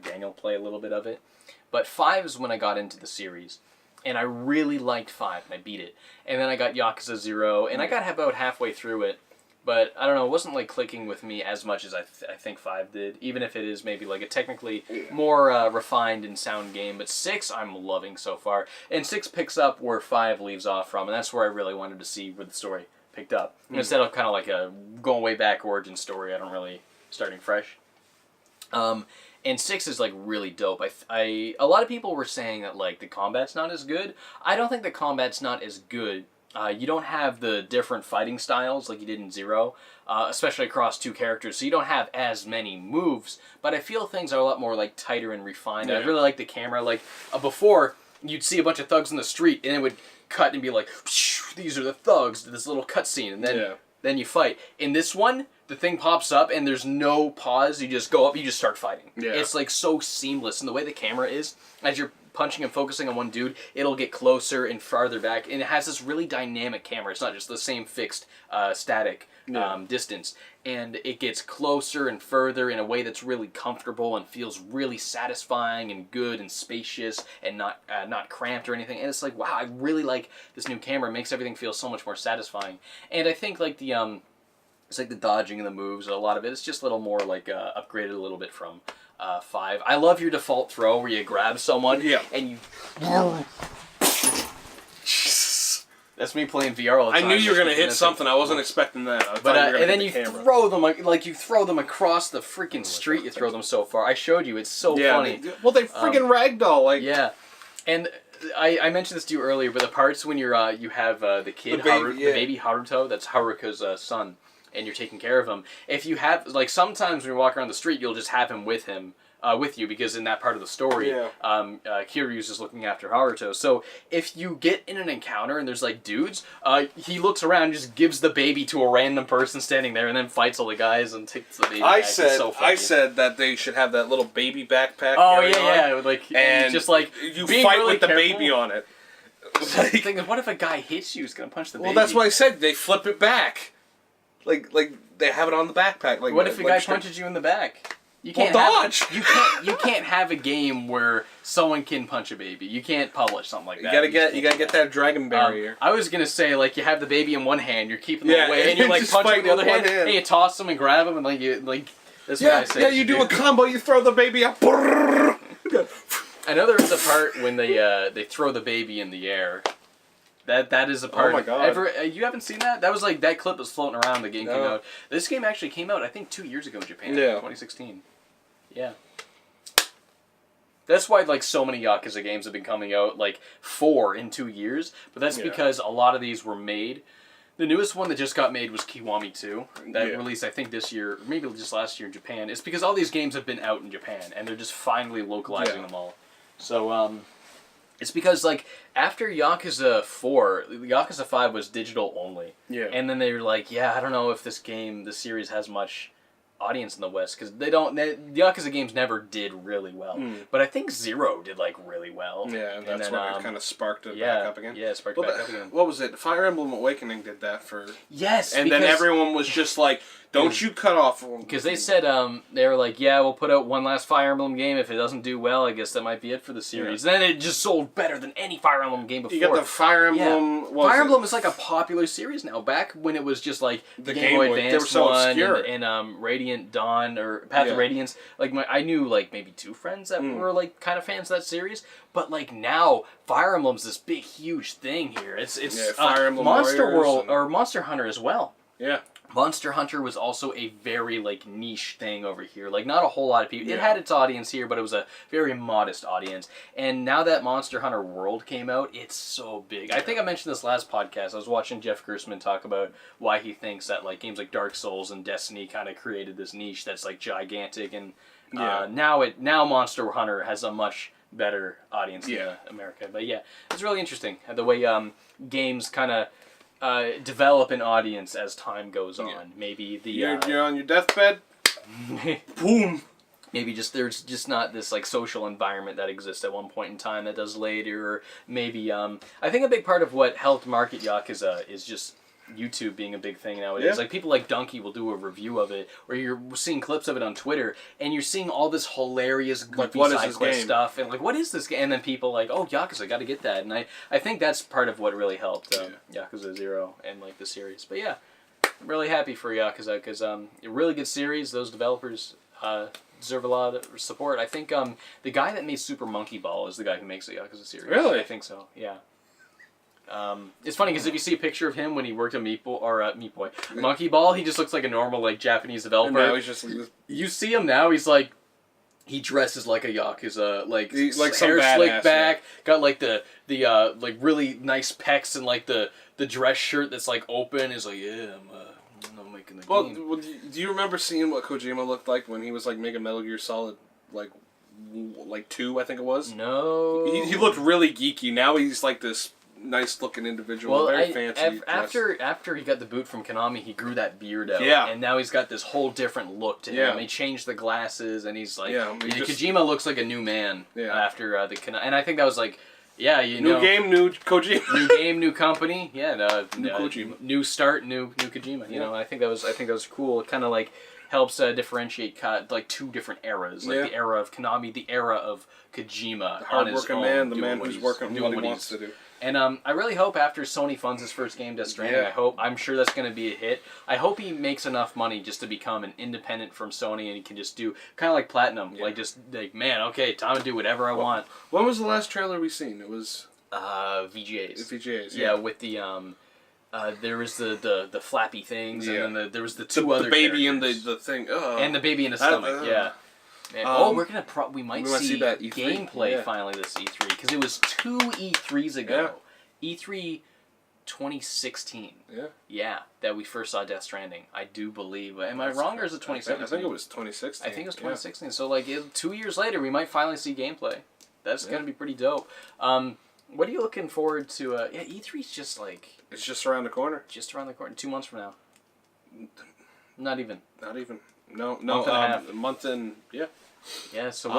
Daniel play a little bit of it. But 5 is when I got into the series. And I really liked 5, and I beat it. And then I got Yakuza 0, and I got about halfway through it. But, I don't know, it wasn't, like, clicking with me as much as I think 5 did. Even if it is maybe, like, a technically more refined and sound game. But 6, I'm loving so far. And 6 picks up where 5 leaves off from. And that's where I really wanted to see where the story picked up. Instead of kind of like a going way back origin story, I don't really starting fresh. And 6 is, like, really dope. A lot of people were saying that, like, the combat's not as good. I don't think the combat's not as good. You don't have the different fighting styles like you did in 0, especially across 2 characters, so you don't have as many moves, but I feel things are a lot more, like, tighter and refined. I really like the camera. Like, before, you'd see a bunch of thugs in the street, and it would cut and be like, these are the thugs, this little cutscene, and then you fight. In this one, the thing pops up, and there's no pause. You just go up, you just start fighting. Yeah. It's, like, so seamless, and the way the camera is, as you're punching and focusing on one dude, it'll get closer and farther back, and it has this really dynamic camera. It's not just the same fixed, static distance, and it gets closer and further in a way that's really comfortable and feels really satisfying and good and spacious and not cramped or anything. And it's like, wow, I really like this new camera. It makes everything feel so much more satisfying. And I think like the it's like the dodging and the moves, a lot of it is just a little more like upgraded a little bit from 5. I love your default throw where you grab someone and you... That's me playing VR all the time. I knew you were going to hit something. I wasn't expecting that. And then you throw them, like you throw them across the freaking street. You throw them so far. I showed you. It's so funny. Well, they freaking ragdoll. Like and I mentioned this to you earlier, but the parts when you're you have the kid, the baby Haruto, that's Haruka's son, and you're taking care of him. If you have, like, sometimes when you walk around the street, you'll just have him with you, because in that part of the story, Kiryu's just looking after Haruto. So if you get in an encounter and there's, like, dudes, he looks around and just gives the baby to a random person standing there and then fights all the guys and takes the baby back. I said that they should have that little baby backpack. Oh, yeah. Like, and just, like, you fight really with the baby on it. Like, thinking, what if a guy hits you? He's going to punch the baby. Well, that's what I said. They flip it back. Like they have it on the backpack. Like, what if a guy punches you in the back? You can't dodge. You can't have a game where someone can punch a baby. You can't publish something like that. You gotta get that dragon barrier. I was gonna say, like, you have the baby in one hand, you're keeping them away, and you're like punching the other hand. Hey, you toss them and grab them, and that's what I say. Yeah, you do a combo. You throw the baby up. I know there was a part when they throw the baby in the air. That is a part. Oh my god! You haven't seen that? That was like that clip was floating around. The game came out. This game actually came out, I think, 2 years ago in Japan. 2016. Yeah. That's why, like, so many Yakuza games have been coming out, like 4 in 2 years. But that's because a lot of these were made. The newest one that just got made was Kiwami 2. That released, I think, this year, maybe just last year in Japan. It's because all these games have been out in Japan, and they're just finally localizing them all. So, it's because, like, after Yakuza 4, Yakuza 5 was digital only. Yeah. And then they were like, I don't know if this series has much audience in the West, because the Yakuza games never did really well. But I think 0 did, like, really well. Yeah, and that's what it kind of sparked it back up again. Yeah, it sparked it back up again. What was it? Fire Emblem Awakening did that for... Yes, and then everyone was just like, don't you cut off... Because they said, they were like, we'll put out one last Fire Emblem game. If it doesn't do well, I guess that might be it for the series. Then it just sold better than any Fire Emblem game before. You got the Fire Emblem... Yeah. Fire Emblem is like a popular series now. Back when it was just like the Game Boy Advance they were so one obscure. and Radiant Dawn or Path of Radiance. Like, I knew like maybe 2 friends that were like kind of fans of that series. But like now, Fire Emblem's this big, huge thing here. It's Fire Emblem Monster World or Monster Hunter as well. Yeah. Monster Hunter was also a very, like, niche thing over here. Like, not a whole lot of people. It had its audience here, but it was a very modest audience. And now that Monster Hunter World came out, it's so big. I think I mentioned this last podcast. I was watching Jeff Gersman talk about why he thinks that, like, games like Dark Souls and Destiny kind of created this niche that's, like, gigantic. And now Monster Hunter has a much better audience in America. But, it's really interesting the way games kind of... develop an audience as time goes on. Maybe you're on your deathbed. Boom. maybe just there's just not this like social environment that exists at one point in time that does later, or maybe I think a big part of what helped market Yakuza is just YouTube being a big thing nowadays. Yeah. Like people like Donkey will do a review of it, or you're seeing clips of it on Twitter, and you're seeing all this hilarious goofy side quest stuff, and like, what is this game? And then people like, oh, Yakuza, got to get that. And I think that's part of what really helped Yakuza 0 and like the series. But yeah, I'm really happy for Yakuza because a really good series. Those developers deserve a lot of support. I think the guy that made Super Monkey Ball is the guy who makes the Yakuza series. Really? I think so. Yeah. It's funny because if you see a picture of him when he worked on Monkey Ball, he just looks like a normal like Japanese developer. And now he's just like this. You see him now, he's like, he dresses like a Yakuza, like some hair badass, slicked back, got like the like really nice pecs and like the dress shirt that's like open. Is like, yeah, I'm making the game. Well, do you remember seeing what Kojima looked like when he was like making Metal Gear Solid like 2, I think it was? No. He looked really geeky. Now he's like this nice looking individual, very fancy. After he got the boot from Konami, he grew that beard out. Yeah. And now he's got this whole different look to him. Yeah. He changed the glasses, and he's like, just, Kojima looks like a new man after the Konami. And I think that was like, new game, new Kojima. New game, new company. Yeah, new Kojima. New start, new Kojima. You know, I think that was cool. It kind of like helps differentiate like two different eras, like the era of Konami, the era of Kojima. The hard-working man, the man who's working what he wants to do. And I really hope after Sony funds his first game, Death Stranding, I'm sure that's going to be a hit. I hope he makes enough money just to become an independent from Sony, and he can just do kind of like Platinum, like just like, man, okay, time to do whatever I want. When was the last trailer we seen? It was VGAs. VGAs, yeah, with the there was the flappy things, and then there was the two other baby characters. and the thing, and the baby in the stomach, yeah. We're gonna we might see that E3? Gameplay finally this E3 because it was 2 E3s ago. E3 2016. Yeah, that we first saw Death Stranding. I do believe. Am I wrong, or is it 2017? I think it was 2016. I think it was 2016. So like 2 years later, we might finally see gameplay. That's gonna be pretty dope. What are you looking forward to? E3's just like it's just around the corner. Just around the corner. 2 months from now. Not even. No, month and a half. A month and Yeah. So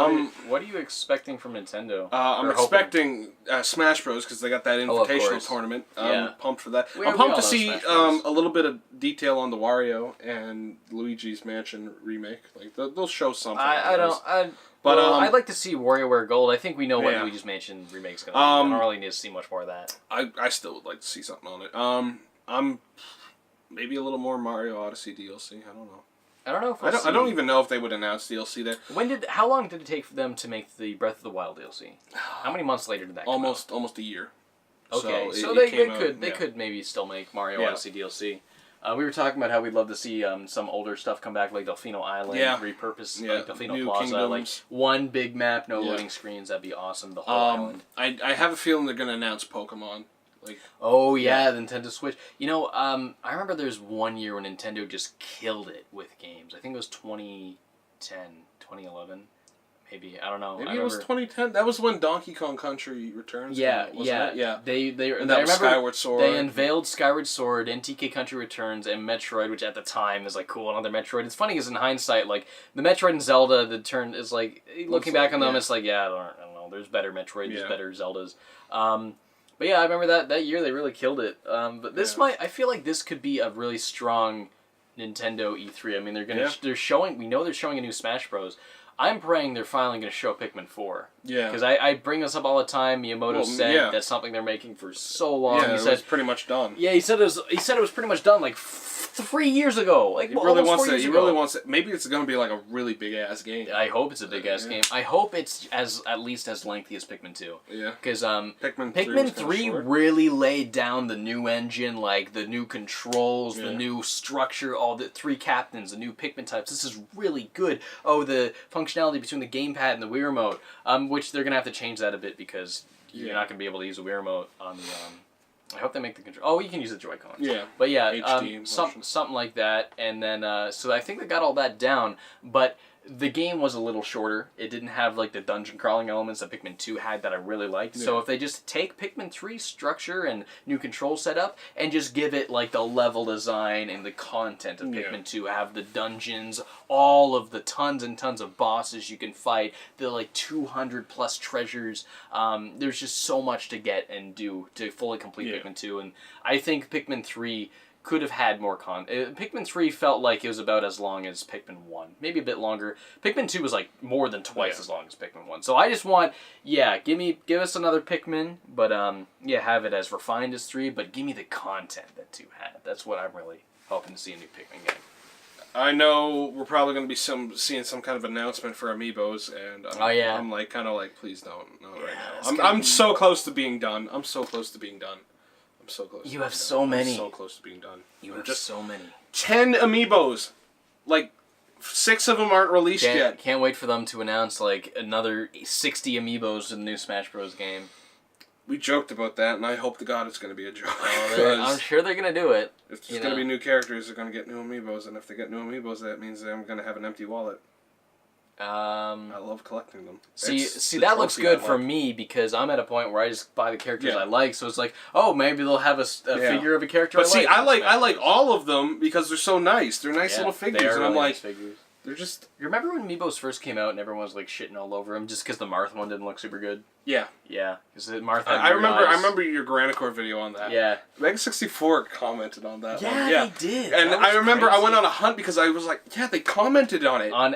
what are you expecting from Nintendo? I'm expecting Smash Bros because they got that invitational tournament. I'm pumped for that. I'm pumped to see a little bit of detail on the Wario and Luigi's Mansion remake. Like they'll show something. But I'd like to see WarioWare Gold. I think we know what Luigi's Mansion remake's gonna be. I don't really need to see much more of that. I still would like to see something on it. I'm maybe a little more Mario Odyssey DLC. I don't know. I don't know if I don't even know if they would announce DLC there. How long did it take for them to make the Breath of the Wild DLC? How many months later did that come out? Almost a year. Okay, so they could maybe still make Mario Odyssey DLC. We were talking about how we'd love to see some older stuff come back, like Delfino Island, repurpose like Delfino New Plaza, Kingdoms. like one big map, no loading screens. That'd be awesome. The whole island. I have a feeling they're gonna announce Pokemon. Like, the Nintendo Switch. You know, I remember there's one year when Nintendo just killed it with games. I think it was 2010, 2011. Maybe, I don't know. Maybe it was 2010. That was when Donkey Kong Country Returns came out, wasn't it? They and that was Skyward Sword. They unveiled Skyward Sword, NTK Country Returns, and Metroid, which at the time is like cool. Another Metroid. It's funny because in hindsight, like the Metroid and Zelda, the turn is like looking back on them, it's like I don't know. There's better Metroid, there's better Zeldas. But yeah, I remember that year they really killed it. But this I feel like this could be a really strong Nintendo E3. I mean, they're showing. We know they're showing a new Smash Bros. I'm praying they're finally going to show Pikmin 4. Yeah. Because I bring this up all the time. Miyamoto said that's something they're making for so long. Yeah, he said was pretty much done. Yeah, he said it was pretty much done like 3 years ago. Like, he really wants it. Maybe it's going to be like a really big ass game. I hope it's a big ass game. I hope it's at least as lengthy as Pikmin 2. Yeah. Because Pikmin 3 really laid down the new engine, like the new controls, the new structure, all the 3 captains, the new Pikmin types. This is really good. Oh, the functionality between the gamepad and the Wii Remote, which they're going to have to change that a bit because you're not going to be able to use the Wii Remote on the... I hope they make the control. Oh, you can use the Joy-Cons. Yeah. But yeah, HD something like that. And then, so I think they got all that down. But the game was a little shorter. It didn't have like the dungeon crawling elements that Pikmin 2 had that I really liked. Yeah. So if they just take Pikmin 3's structure and new control setup and just give it like the level design and the content of Pikmin 2, have the dungeons, all of the tons and tons of bosses you can fight, the like 200 plus treasures. There's just so much to get and do to fully complete Pikmin 2, and I think Pikmin 3 could have had more Pikmin 3 felt like it was about as long as Pikmin 1. Maybe a bit longer. Pikmin 2 was like more than twice as long as Pikmin 1. So I just want, give us another Pikmin, but have it as refined as 3, but give me the content that 2 had. That's what I'm really hoping to see in a new Pikmin game. I know we're probably going to be seeing some kind of announcement for Amiibos, and I'm like, kind of like, please don't. Not right now. I'm so close to being done. I'm so close to being done. So close. You have so many. I'm so close to being done. You have just so many. 10 Amiibos. Like, 6 of them aren't released yet. Can't wait for them to announce like another 60 Amiibos in the new Smash Bros. Game. We joked about that, and I hope to God it's going to be a joke. I'm sure they're going to do it. If there's going to be new characters, they're going to get new Amiibos, and if they get new Amiibos, that means I'm going to have an empty wallet. I love collecting them. See, that looks good for me because I'm at a point where I just buy the characters I like. So it's like, oh, maybe they'll have a figure of a character. But I like all of them because they're so nice. They're nice little figures, and I'm like, figures. They're just. You remember when Amiibos first came out and everyone was like shitting all over them just because the Marth one didn't look super good? Yeah. Yeah, because Marth had I remember your Granicore video on that. Yeah. Mega64 commented on that one. Yeah, they did. And I remember I went on a hunt because I was like, they commented on it. On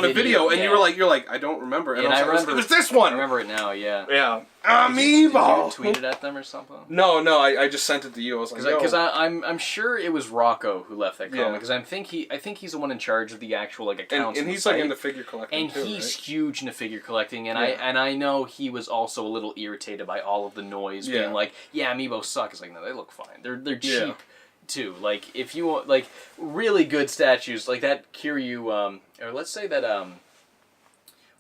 a video, and you're like, I don't remember. And I remember, it was this one! I remember it now, yeah. Yeah. Amiibo! Did you tweet it at them or something? No, I just sent it to you. I was like, because I'm sure it was Rocco who left that comment, because I think he's the one in charge of the actual like accounts. And he's like into figure collecting too, he's huge into figure collecting, and I know he was also a little irritated by all of the noise, being like, Amiibo suck. It's like, no, they look fine. They're cheap too. Like if you want like really good statues like that Kiryu, or let's say that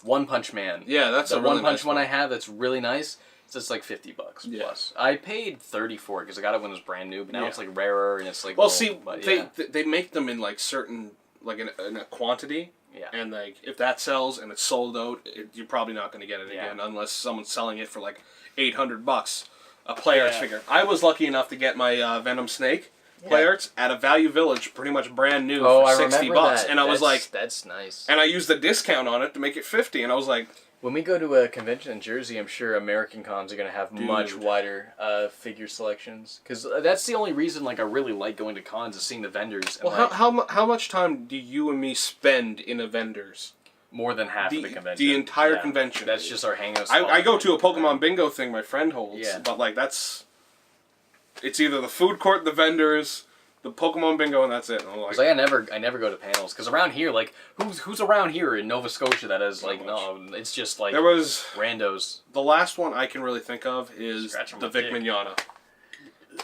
One Punch Man. Yeah, that's the a really One Punch nice one I have that's really nice. So it's like $50 plus. I paid $30 for it because I got it when it was brand new, but now it's like rarer and it's like. Well, they make them in like certain like in a quantity. Yeah. And like if that sells and it's sold out, you're probably not going to get it again unless someone's selling it for like $800 a play arts figure. I was lucky enough to get my Venom Snake play arts at a Value Village, pretty much brand new for $60, and I was like, "That's nice." And I used the discount on it to make it $50, and I was like, when we go to a convention in Jersey, I'm sure American cons are going to have much wider figure selections, because that's the only reason like I really like going to cons is seeing the vendors. And, well, how much time do you and me spend in a vendor's? More than half of the convention. The entire convention. That's just our hangout. I go to a Pokemon bingo thing my friend holds, but like it's either the food court, the vendors, the Pokemon bingo, and that's it. And like I never go to panels because around here, like who's around here in Nova Scotia that is like it's just like there was randos. The last one I can really think of is the Vic Mignogna.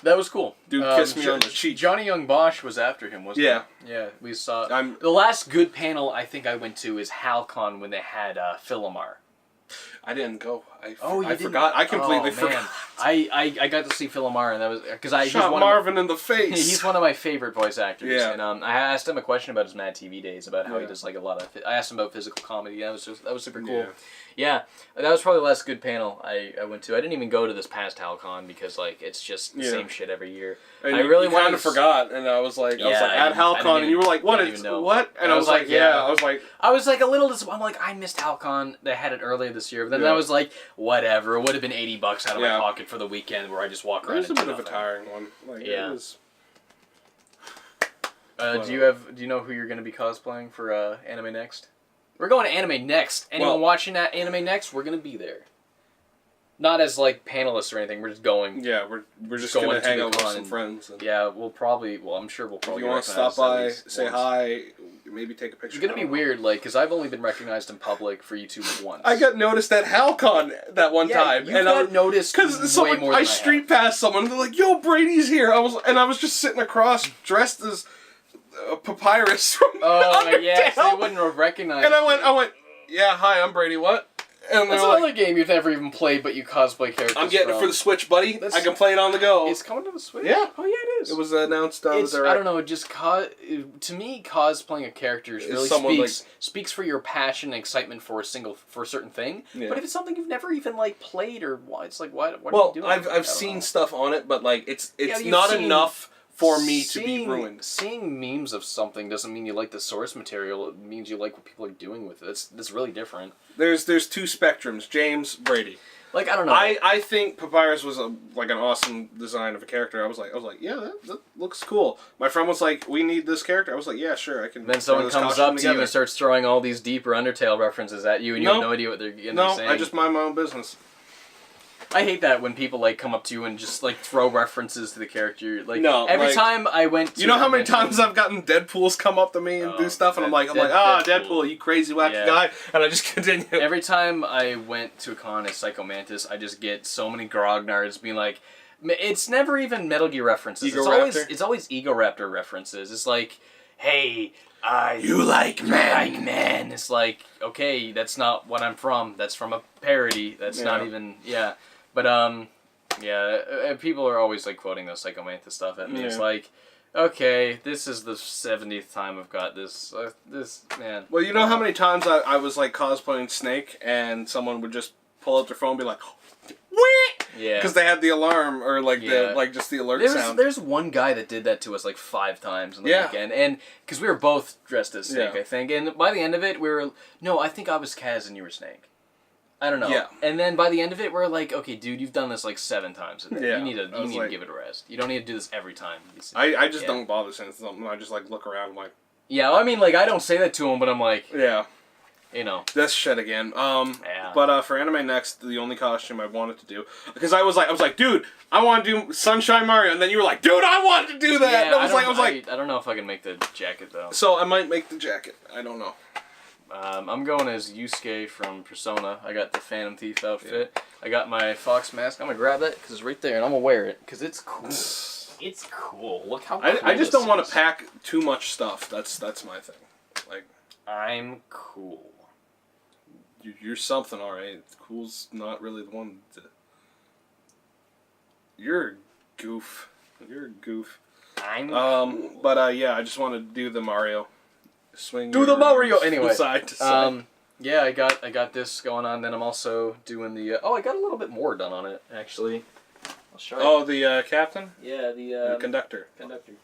That was cool. Dude kissed me on the cheek. Johnny Young Bosch was after him, wasn't he? Yeah, we saw. The last good panel I think I went to is HalCon when they had Philomar. I didn't go. I didn't? forgot. I completely forgot. I got to see Philomar, and that was because I shot Marvin in the face. He's one of my favorite voice actors. Yeah. And I asked him a question about his Mad TV days, about how he does like a lot of. I asked him about physical comedy. That was super cool. Yeah, that was probably the last good panel I went to. I didn't even go to this past HalCon because like it's just the same shit every year. And I really kind of forgot, and I was like at HalCon, and you were like, what? And I was like, I was like a little disappointed. I'm like, I missed HalCon. They had it earlier this year, but then I was like, whatever. It would have been $80 out of my pocket for the weekend where I just walk around. It was a bit of a tiring one. Like, it was. Do you know who you're going to be cosplaying for Anime Next? We're going to Anime Next. Anyone watching that Anime Next, we're going to be there. Not as like panelists or anything. We're just going. Yeah, we're just going to hang out with some friends. And yeah, I'm sure we'll probably. If you want to stop by, say hi, maybe take a picture. It's gonna be weird, like, because I've only been recognized in public for YouTube once. I got noticed at HalCon that one time, and I got noticed because I street passed someone. And they're like, "Yo, Brady's here." I was just sitting across, dressed as Papyrus from Oh yes, they wouldn't have recognized. And I went, yeah, hi, I'm Brady. What? And That's another game you've never even played, but you cosplay characters. I'm getting it for the Switch, buddy. I can play it on the go. It's coming to the Switch? Yeah. Oh, yeah, it is. It was announced on the Direct. I don't know, just to me, cosplaying a character really speaks for your passion and excitement for a certain thing. Yeah. But if it's something you've never even played or it's like, what are you doing? Well, I've seen stuff on it, but it's not enough for me to be ruined. Seeing memes of something doesn't mean you like the source material. It means you like what people are doing with it. That's really different. There's two spectrums. James, Brady. I don't know. I think Papyrus was an awesome design of a character. I was like, yeah, that looks cool. My friend was like, we need this character. I was like, yeah, sure, I can. Then someone comes up to you and starts throwing all these deeper Undertale references at you, and you have no idea what they're saying. No, I just mind my own business. I hate that when people come up to you and just throw references to the character. No, every time I went to... You know how many times I've gotten Deadpools come up to me and do stuff, and I'm like, Deadpool, you crazy wacky guy, and I just continue. Every time I went to a con as Psycho Mantis, I just get so many grognards being like, it's never even Metal Gear references. It's always Ego Raptor references. It's like, hey... You like men. It's like, okay, that's not what I'm from. That's from a parody. That's not even, But, people are always, quoting those Psycho Mantis stuff at me. It's like, okay, this is the 70th time I've got this, man. Well, you know how many times I was, cosplaying Snake, and someone would just pull out their phone and be like, whee! Yeah. Because they had the alarm, or, just the alert sound. There's one guy that did that to us, 5 times in the weekend. And, because we were both dressed as Snake, I think. And by the end of it, I think I was Kaz and you were Snake. I don't know. Yeah. And then by the end of it, we're like, okay, dude, you've done this 7 times. Yeah. You need to give it a rest. You don't need to do this every time. I just don't bother saying something. I just look around Yeah, I mean, I don't say that to him, but I'm like... Yeah. You know. This shit again. But for Anime Next, the only costume I wanted to do... Because I was like, dude, I want to do Sunshine Mario. And then you were like, dude, I want to do that. Yeah, and I was like... I don't know if I can make the jacket, though. So I might make the jacket. I don't know. I'm going as Yusuke from Persona. I got the Phantom Thief outfit. Yeah. I got my fox mask. I'm going to grab that because it's right there, and I'm going to wear it because it's cool. It's cool. Look how cool I just don't want to pack too much stuff. That's my thing. I'm cool. You're something, all right. Cool's not really the one. You're a goof. You're a goof. I'm cool. But I just want to do the Mario. Swing. Do the Mario anyway. Side to side. Yeah, I got this going on. Then I'm also doing the. I got a little bit more done on it actually. I'll show you. Oh, the captain. Yeah, the conductor. Conductor.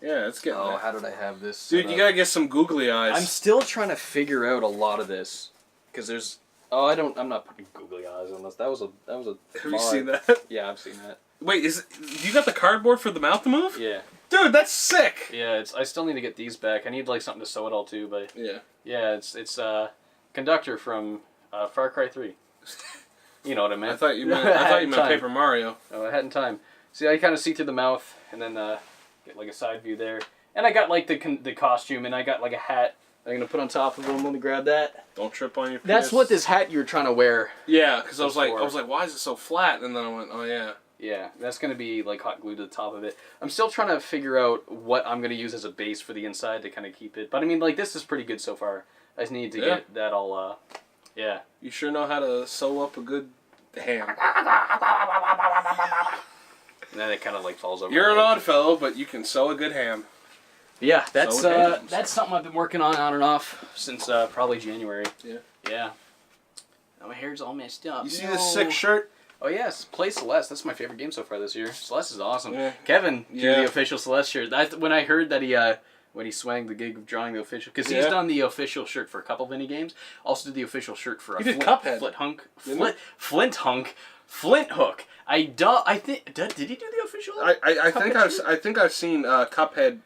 Yeah, it's getting. Oh, how did I have this? Dude, you gotta get some googly eyes. I'm still trying to figure out a lot of this because there's. Oh, I'm not putting googly eyes on this. That was a. Have you seen that? Yeah, I've seen that. Wait, you got the cardboard for the mouth to move? Yeah. Dude, that's sick. Yeah, I still need to get these back. I need something to sew it all to, but yeah. Yeah, it's conductor from Far Cry 3. You know what I meant. I thought you meant Paper Mario. Oh, I hadn't time. See, I kind of see through the mouth, and then get a side view there. And I got the costume, and I got a hat I'm gonna put on top of them. Let me grab that. Don't trip on your penis. That's what this hat you're trying to wear. Yeah, because I was like, why is it so flat? And then I went, oh yeah. Yeah, that's going to be hot glue to the top of it. I'm still trying to figure out what I'm going to use as a base for the inside to kind of keep it. But I mean, this is pretty good so far. I just need to get that all, yeah. You sure know how to sew up a good ham. And then it kind of falls over. You're an odd fellow, but you can sew a good ham. Yeah, that's something I've been working on and off since probably January. Yeah. Yeah. Now my hair's all messed up. You see this sick shirt? Oh yes, play Celeste. That's my favorite game so far this year. Celeste is awesome. Yeah. Kevin drew the official Celeste shirt. When I heard that when he swang the gig of drawing the official, because he's done the official shirt for a couple of indie games. Also did the official shirt for Cuphead. Flint Hook. Did he do the official? I think I've seen Cuphead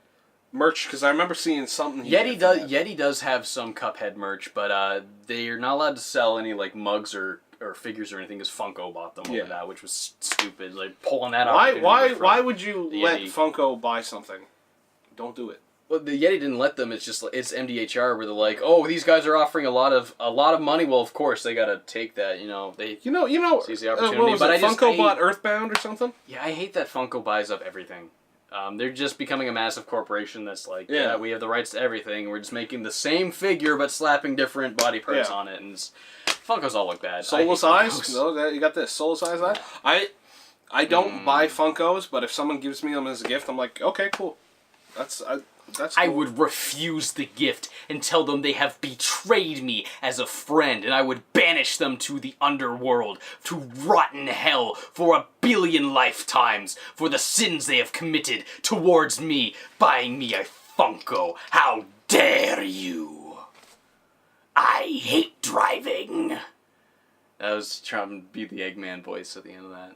merch because I remember seeing something. Yeti does have some Cuphead merch, but they're not allowed to sell any mugs or figures or anything because Funko bought them over that, which was stupid. Pulling that out. Why would you let Funko buy something? Don't do it. Well, the Yeti didn't let them. It's just it's MDHR where they're like, oh, these guys are offering a lot of money. Well, of course they gotta take that. They seize the opportunity. What was it? Funko bought Earthbound or something. Yeah, I hate that Funko buys up everything. They're just becoming a massive corporation that's we have the rights to everything. We're just making the same figure but slapping different body parts on it, and Funkos all look bad. Soulless Eyes? No, you got this. Soulless Eyes? I don't buy Funkos, but if someone gives me them as a gift, I'm like, okay, cool. That's cool. I would refuse the gift and tell them they have betrayed me as a friend, and I would banish them to the underworld, to rot in hell for 1 billion lifetimes for the sins they have committed towards me, buying me a Funko. How dare you! I hate driving! That was trying to be the Eggman voice at the end of that.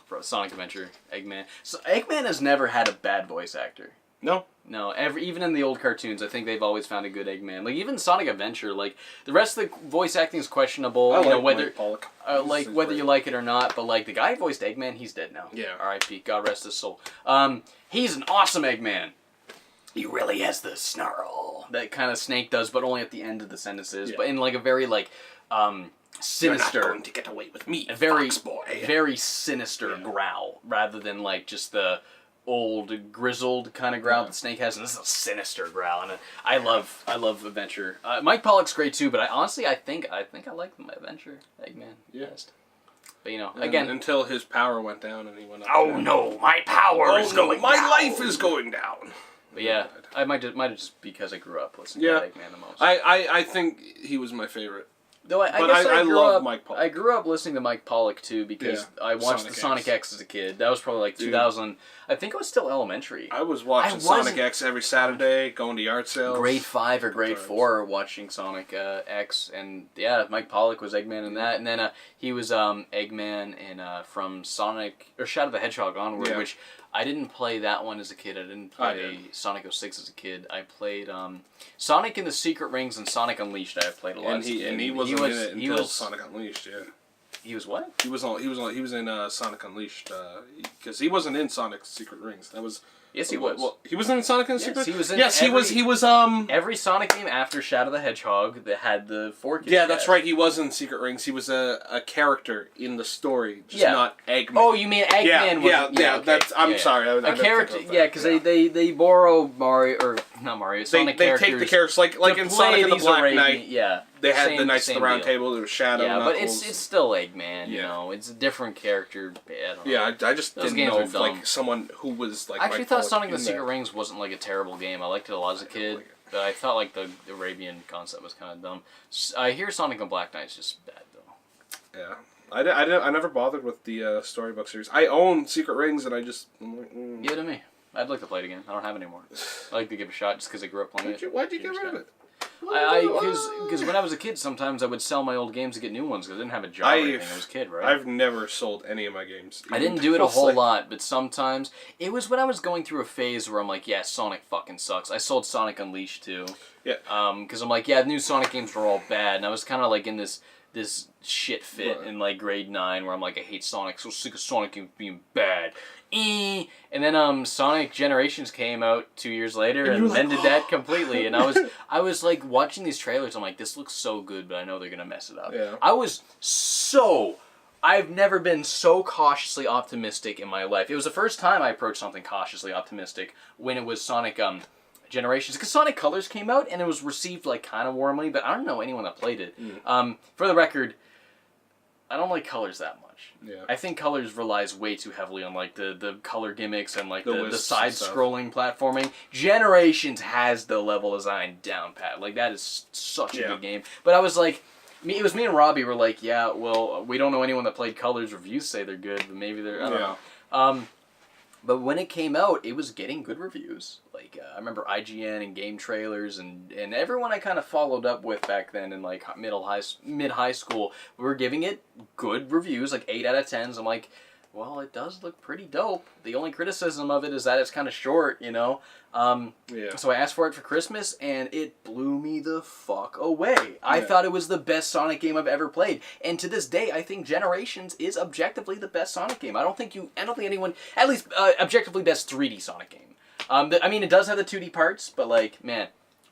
For Sonic Adventure, Eggman. So Eggman has never had a bad voice actor. No. No, even in the old cartoons, I think they've always found a good Eggman. Like, even Sonic Adventure, like, the rest of the voice acting is questionable. Whether Mike Pollock. whether you like it or not, but, like, the guy who voiced Eggman, he's dead now. Yeah. R.I.P. God rest his soul. He's an awesome Eggman. He really has the snarl that kind of Snake does, but only at the end of the sentences. Yeah. But in, like, a very, like, sinister... You're not going to get away with me, a very, Fox boy. Very sinister growl, rather than, like, just the... old grizzled kind of growl that Snake has, and this is a sinister growl, and I love Adventure. Mike Pollock's great too, but I think I like my Adventure Eggman best. But again, until his power went down and he went up. Oh no, my power is going down. My life is going down. But yeah, I might have just because I grew up listening to Eggman the most. I think he was my favorite. Though I love Mike Pollock. I grew up listening to Mike Pollock too because I watched Sonic X as a kid. That was probably like 2000. I think I was still elementary. I was watching Sonic X every Saturday, going to yard sales. Grade 5 or grade 4, watching Sonic X, and yeah, Mike Pollock was Eggman in that, and then he was Eggman in from Sonic or Shadow the Hedgehog onward, which I didn't play that one as a kid. I didn't play Sonic 06 as a kid. I played Sonic and the Secret Rings and Sonic Unleashed. I played a lot. And he wasn't in it until Sonic Unleashed. Yeah. He was what? He was in Sonic Unleashed because he wasn't in Sonic Secret Rings. That was. Yes, he was. Well, he was in Sonic and Secret. He was in he was. Every Sonic game after Shadow the Hedgehog that had the 4 kids. Yeah, that's right. He was in Secret Rings. He was a character in the story, just not Eggman. Oh, you mean Eggman? Yeah. That's. I'm sorry. A character. Yeah, because they borrow Mario or not Mario. Sonic they characters. Take the characters like in Sonic and the Black Knight. Yeah. They had the Knights of the Round Table. There was Shadow. Yeah, Knuckles. but it's still Eggman. You know, it's a different character. I don't know. Yeah, I just didn't know if like someone who was like. I actually thought Sonic and the Secret Rings wasn't like a terrible game. I liked it a lot as a kid, but I thought like the Arabian concept was kind of dumb. I hear Sonic and Black Knight's just bad though. Yeah, I never bothered with the storybook series. I own Secret Rings, and I'm like, Give it to me. I'd like to play it again. I don't have it anymore. I like to give it a shot just because I grew up playing it. Why'd you get rid of it? Because when I was a kid, sometimes I would sell my old games to get new ones because I didn't have a job or anything. I was a kid, right? I've never sold any of my games. I didn't do it a whole lot, but sometimes it was when I was going through a phase where I'm like, yeah, Sonic fucking sucks. I sold Sonic Unleashed too. Yeah. Because I'm like, yeah, the new Sonic games were all bad, and I was kind of like in this shit fit in like grade 9 where I'm like, I hate Sonic, so sick of Sonic games being bad. And then Sonic Generations came out 2 years later and ended that completely. And I was like watching these trailers. I'm like, this looks so good, but I know they're gonna mess it up. Yeah. I've never been so cautiously optimistic in my life. It was the first time I approached something cautiously optimistic when it was Sonic Generations, because Sonic Colors came out and it was received like kind of warmly, but I don't know anyone that played it. For the record, I don't like Colors that much. Yeah. I think Colors relies way too heavily on like the color gimmicks and like the side-scrolling platforming. Generations has the level design down pat. Like that is such a good game. But I was like, it was me and Robbie were like, yeah, well, we don't know anyone that played Colors. Reviews say they're good, but maybe they're I don't know. But when it came out, it was getting good reviews. Like, I remember IGN and game trailers and everyone I kind of followed up with back then in, like, mid-high school, we were giving it good reviews, like 8 out of 10s. I'm like, well, it does look pretty dope. The only criticism of it is that it's kind of short, you know? So I asked for it for Christmas, and it blew me the fuck away. I thought it was the best Sonic game I've ever played. And to this day, I think Generations is objectively the best Sonic game. I don't think anyone, at least objectively best 3D Sonic game. I mean, it does have the 2D parts, but like, man,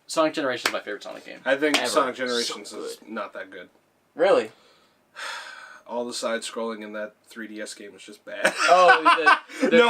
Sonic Generations is my favorite Sonic game. I think Sonic Generations is not that good. Really? all the side scrolling in that 3DS game was just bad. Oh,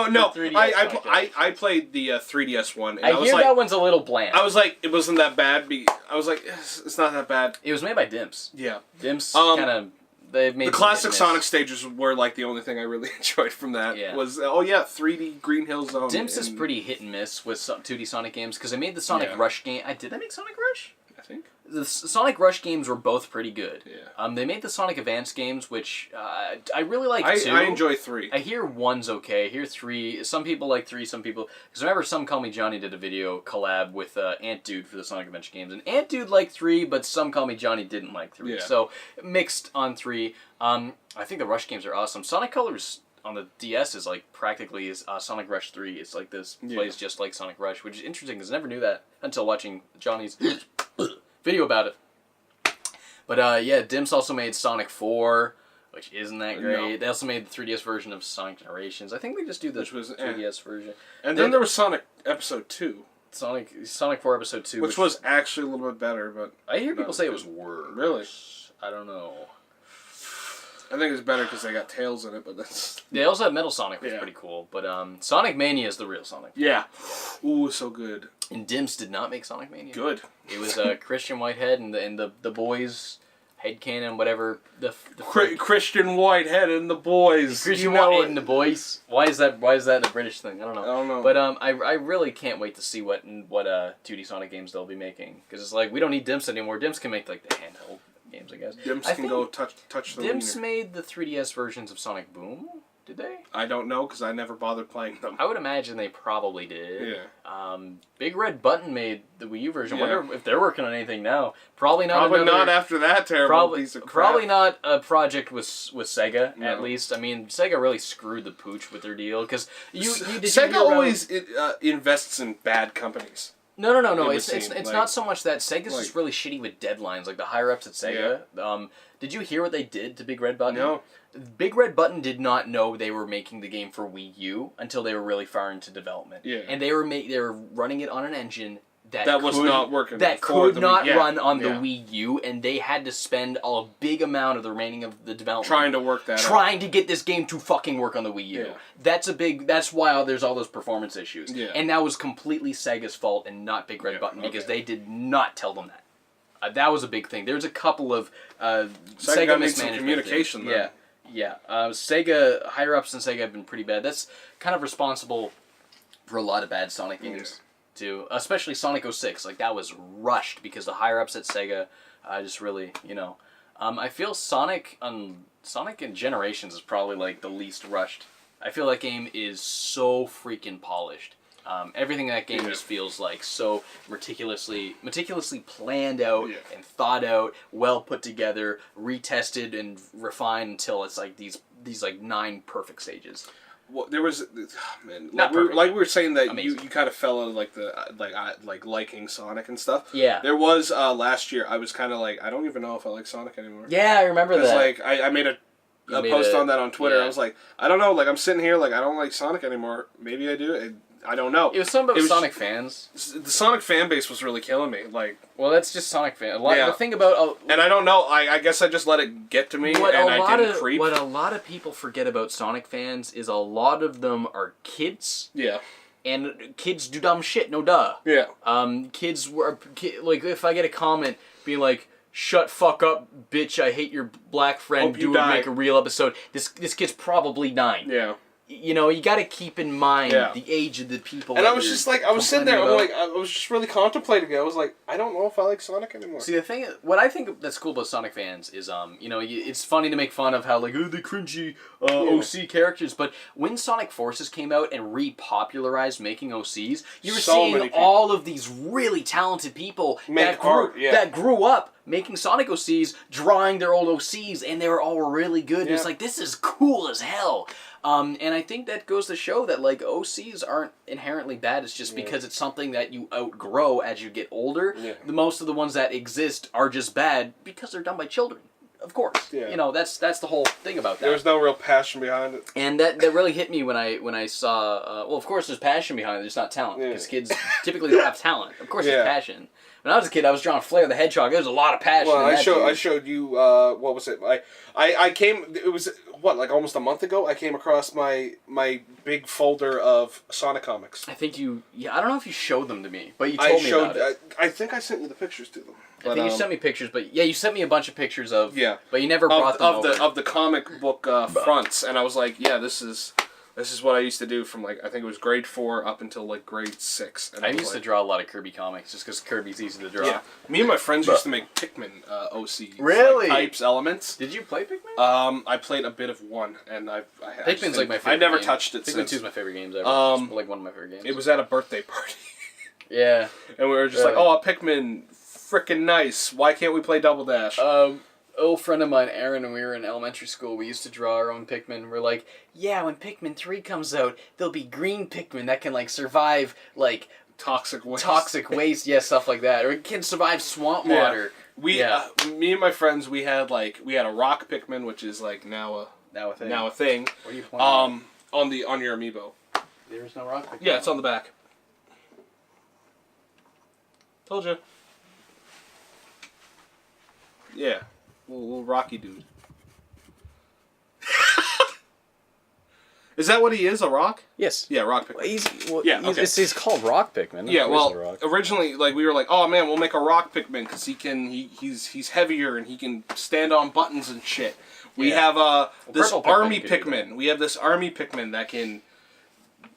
no. The 3DS I played the 3DS one. And I hear like, that one's a little bland. I was like, it wasn't that bad. I was like, it's not that bad. It was made by Dimps. Yeah. Dimps kind of... They've made the classic Sonic stages were like the only thing I really enjoyed from that. Yeah. Was 3D Green Hill Zone. Dimps is pretty hit and miss with 2D Sonic games because they made the Sonic Rush game. Did they make Sonic Rush? I think the Sonic Rush games were both pretty good. Yeah. They made the Sonic Advance games, which I really like too. I enjoy 3. I hear 1's okay. I hear 3. Some people like 3. Some people, because remember, Some Call Me Johnny did a video collab with Ant Dude for the Sonic Adventure games, and Ant Dude liked 3, but Some Call Me Johnny didn't like 3. Yeah. So mixed on 3. I think the Rush games are awesome. Sonic Colors on the DS is like practically Sonic Rush 3. It's like this plays just like Sonic Rush, which is interesting because I never knew that until watching Johnny's video about it. But Dimps also made Sonic 4, which isn't that great. No. They also made the 3DS version of Sonic Generations. I think they just do the 3DS version. And then there was Sonic Episode 2. Sonic 4 Episode 2. Which was actually a little bit better, but... I hear people say it was worse. Really? I don't know. I think it's better because they got Tails in it, but that's... They also had Metal Sonic, which was pretty cool. But Sonic Mania is the real Sonic. Yeah. Ooh, so good. And Dimps did not make Sonic Mania. Good. It was Christian Whitehead and the boys, headcanon, whatever. Christian Whitehead and the boys. Christian Whitehead and the boys. Why is that a British thing? I don't know. But I really can't wait to see what 2D Sonic games they'll be making. Because it's like, we don't need Dimps anymore. Dimps can make like the handheld games, I guess. Dimps can go touch the Dimps wiener. made the 3DS versions of Sonic Boom, did they? I don't know, because I never bothered playing them. I would imagine they probably did. Yeah. Big Red Button made the Wii U version. I wonder if they're working on anything now. Probably not. Probably not after that terrible piece of crap. Probably not a project with Sega, at least. I mean, Sega really screwed the pooch with their deal, because Sega always invests in bad companies. No. It's not so much that. Sega's just really shitty with deadlines. Like the higher ups at Sega. Yeah. Did you hear what they did to Big Red Button? No. Big Red Button did not know they were making the game for Wii U until they were really far into development. Yeah. And they were running it on an engine that was not working. That could not run on the Wii U, and they had to spend a big amount of the remaining of the development trying to work that trying to get this game to fucking work on the Wii U. Yeah. That's why there's all those performance issues. Yeah. And that was completely Sega's fault and not Big Red Button because they did not tell them that. That was a big thing. There's a couple of Sega mismanagement communication things. Yeah. Sega, higher ups in Sega have been pretty bad. That's kind of responsible for a lot of bad Sonic games. Too, especially Sonic 06, like that was rushed because the higher ups at Sega just really, I feel Sonic in Generations is probably like the least rushed. I feel that game is so freaking polished. Everything in that game just feels like so meticulously planned out and thought out, well put together, retested and refined until it's like these like 9 perfect stages. Well, there was, like we were saying that you kind of fell out of liking Sonic and stuff. Yeah. There was last year I was kind of like, I don't even know if I like Sonic anymore. Yeah, I remember that. Like I made a post on that on Twitter. I was like, I don't know. Like I'm sitting here like I don't like Sonic anymore. Maybe I do. I don't know. It was something about Sonic fans. The Sonic fan base was really killing me. Like, well, that's just Sonic fan. The thing about and I don't know. I guess I just let it get to me, and I didn't creep. What a lot of people forget about Sonic fans is a lot of them are kids. Yeah. And kids do dumb shit. No duh. Yeah. Kids were like if I get a comment being like, "Shut fuck up, bitch! I hate your black friend. Make a real episode." This kid's probably 9. Yeah. You got to keep in mind the age of the people. And I was just like, I was sitting there, I was just really contemplating it. I was like, I don't know if I like Sonic anymore. See, the thing, what I think that's cool about Sonic fans is, it's funny to make fun of how, like, the cringy OC characters, but when Sonic Forces came out and repopularized making OCs, you were seeing all of these really talented people that grew up making Sonic OCs, drawing their old OCs, and they were all really good. Yeah. It's like, this is cool as hell. And I think that goes to show that, like, OCs aren't inherently bad. It's just because it's something that you outgrow as you get older. Yeah. Most of the ones that exist are just bad because they're done by children. Of course. Yeah. That's the whole thing about that. There's no real passion behind it. And that really hit me when I saw, well, of course there's passion behind it, there's not talent. Because kids typically don't have talent. Of course there's passion. When I was a kid, I was drawing Flair the Hedgehog. There's a lot of passion. Well, in that I showed you. What was it? I came. It was what, like almost a month ago. I came across my big folder of Sonic comics. I think you. Yeah, I don't know if you showed them to me, but you told me about it. I think I sent you the pictures to them. I think you sent me pictures, but yeah, you sent me a bunch of pictures of. Yeah. But you never brought them over. Of the comic book fronts, and I was like, yeah, this is what I used to do from, like, I think it was grade 4 up until, like, grade 6. And I used to draw a lot of Kirby comics just because Kirby's easy to draw. Yeah. Me and my friends used to make Pikmin OCs. Really? Like, types, elements. Did you play Pikmin? I played a bit of one, and Pikmin's like my favorite I never game. touched it Pikmin since. 2's my favorite games ever. It's like one of my favorite games. It was at a birthday party. Yeah. And we were just like, oh, Pikmin, frickin' nice. Why can't we play Double Dash? Old friend of mine, Aaron, when we were in elementary school, we used to draw our own Pikmin. We're like, yeah, when Pikmin 3 comes out, there'll be green Pikmin that can, like, survive, like... Toxic waste. Yeah, stuff like that. Or it can survive swamp water. Me and my friends, we had a rock Pikmin, which is, like, now a thing. What are you pointing on your amiibo. There's no rock Pikmin. Yeah, it's on the back. Told you. Yeah. Little Rocky dude. Is that what he is, a rock? Yes. Yeah, Rock Pikmin. Okay. He's called Rock Pikmin. Yeah, well, originally, like, we were like, oh man, we'll make a Rock Pikmin because he's heavier and he can stand on buttons and shit. We have this army Pikmin. We have this army Pikmin that can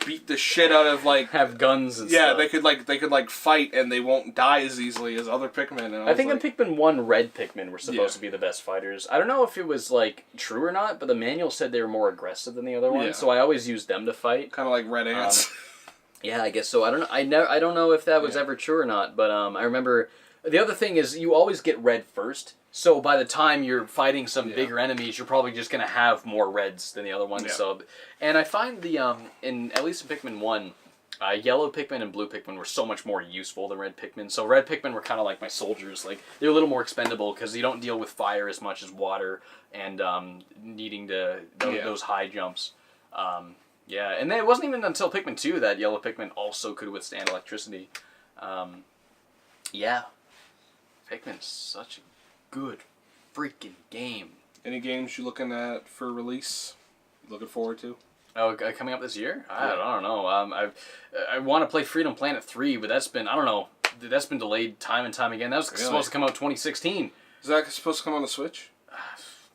beat the shit out of, like, have guns and stuff. Yeah, they could fight and they won't die as easily as other Pikmin. And I think in Pikmin 1, red Pikmin were supposed to be the best fighters. I don't know if it was, like, true or not, but the manual said they were more aggressive than the other ones, so I always used them to fight. Kind of like red ants. Yeah, I guess so. I don't know if that was ever true or not, but I remember the other thing is you always get red first. So by the time you're fighting some bigger enemies, you're probably just gonna have more reds than the other ones. Yeah. So, and I find the at least in Pikmin 1, yellow Pikmin and blue Pikmin were so much more useful than red Pikmin. So red Pikmin were kind of like my soldiers. Like they're a little more expendable because you don't deal with fire as much as water and needing to those high jumps. Yeah, and then it wasn't even until Pikmin 2 that yellow Pikmin also could withstand electricity. Yeah, Pikmin's such a good freaking game. Any games you looking at for release? Looking forward to? Oh, coming up this year? I don't know. I want to play Freedom Planet 3, but that's been delayed time and time again. That was supposed to come out 2016. Is that supposed to come on the Switch?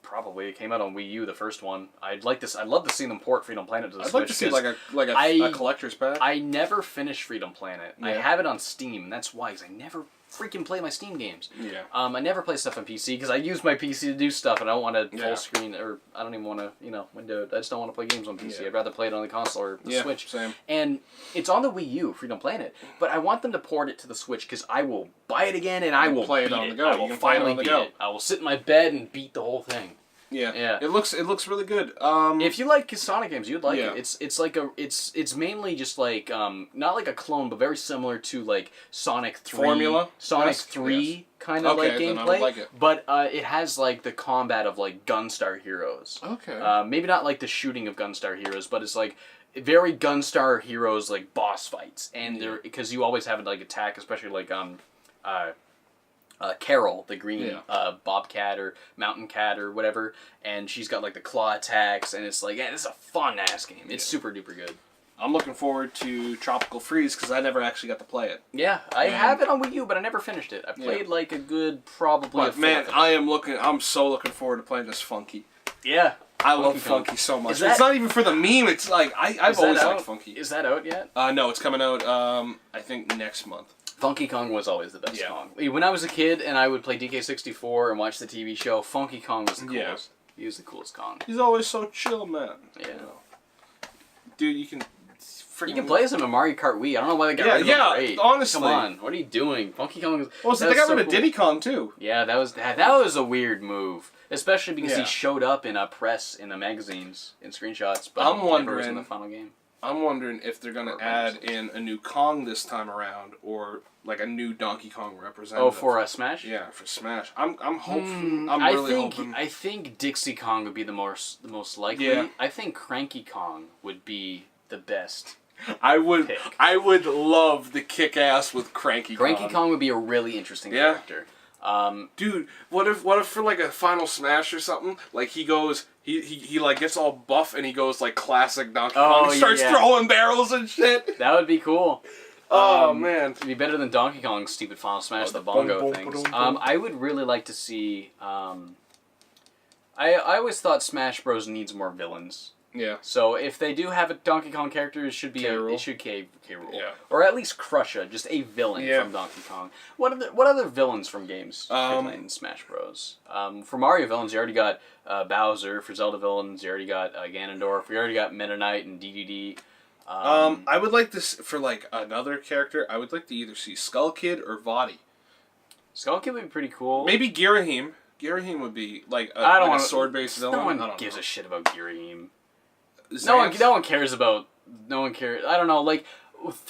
Probably. It came out on Wii U, the first one. I'd love to see them port Freedom Planet to the Switch. I'd like to see a collector's pack. I never finished Freedom Planet. Yeah. I have it on Steam, and that's why, because I never freaking play my Steam games. Yeah. I never play stuff on PC because I use my PC to do stuff, and I don't want to full screen, or I don't even want to, window. I just don't want to play games on PC. I'd rather play it on the console or the Switch. Same. And it's on the Wii U, Freedom Planet, but I want them to port it to the Switch because I will buy it again and I will play it on the go. I will finally beat it. I will sit in my bed and beat the whole thing. Yeah. It looks really good. If you like Sonic games, you'd like it. It's mainly just like not like a clone, but very similar to like Sonic 3. Formula? Sonic 3 kind of like gameplay. Then I would like it. But it has like the combat of like Gunstar Heroes. Okay. Maybe not like the shooting of Gunstar Heroes, but it's like very Gunstar Heroes like boss fights, and they're because you always have like attack, especially like Carol, the green bobcat or mountain cat or whatever, and she's got like the claw attacks, and it's like, it's a fun ass game. It's super duper good. I'm looking forward to Tropical Freeze because I never actually got to play it. Yeah, I have it on Wii U, but I never finished it. I played like a good I'm so looking forward to playing this Funky. Yeah. I love Funky so much. It's not even for the meme. It's like I've always liked Funky. Is that out yet? No, it's coming out. I think next month. Funky Kong was always the best Kong. When I was a kid and I would play DK64 and watch the TV show, Funky Kong was the coolest. He was the coolest Kong. He's always so chill, man. Yeah. Dude, you can play as him in Mario Kart Wii. I don't know why they got rid of him. Yeah, honestly. Come on, what are you doing? Funky Kong was... they got rid of Diddy Kong, too. Yeah, that was a weird move. Especially because he showed up in a press in the magazines, in screenshots, but I'm wondering, was in the final game. I'm wondering if they're going to add in a new Kong this time around, or like a new Donkey Kong representative. Oh, for Smash? Yeah, for Smash. I'm hoping. I'm really hoping. I think Dixie Kong would be the most likely. Yeah. I think Cranky Kong would be the best I would love the kick ass with Cranky Kong. Cranky Kong would be a really interesting character. Dude, what if for like a Final Smash or something? Like he goes, he like gets all buff and he goes like classic Donkey Kong and starts throwing barrels and shit. That would be cool. Oh man, it'd be better than Donkey Kong's stupid Final Smash, the bongo things. I would really like to see. I always thought Smash Bros needs more villains. Yeah. So if they do have a Donkey Kong character, it should be K. Rool. Yeah. Or at least Crusher, just a villain from Donkey Kong. What other villains from games are playing in Smash Bros? For Mario villains, you already got Bowser. For Zelda villains, you already got Ganondorf. We already got Meta Knight and DDD. I would like this for like another character. I would like to either see Skull Kid or Vaati. Skull Kid would be pretty cool. Maybe Girahim. Girahim would be like a sword-based villain. No one gives a shit about Girahim. No one cares about. No one cares. I don't know. Like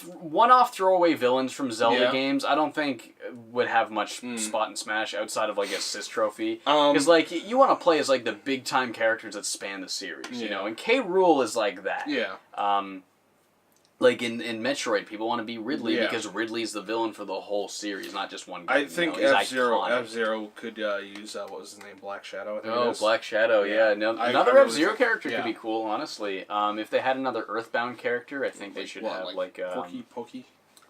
one-off throwaway villains from Zelda games, I don't think would have much spot in Smash outside of like a assist trophy. Because like you want to play as like the big-time characters that span the series, you know. And K. Rool is like that. Yeah. Like in Metroid, people want to be Ridley because Ridley's the villain for the whole series, not just one game. I think F-Zero could use, what was his name, Black Shadow, I think it is. Black Shadow, yeah. Another F-Zero character could be cool, honestly. If they had another Earthbound character, I think they should have like Pokey?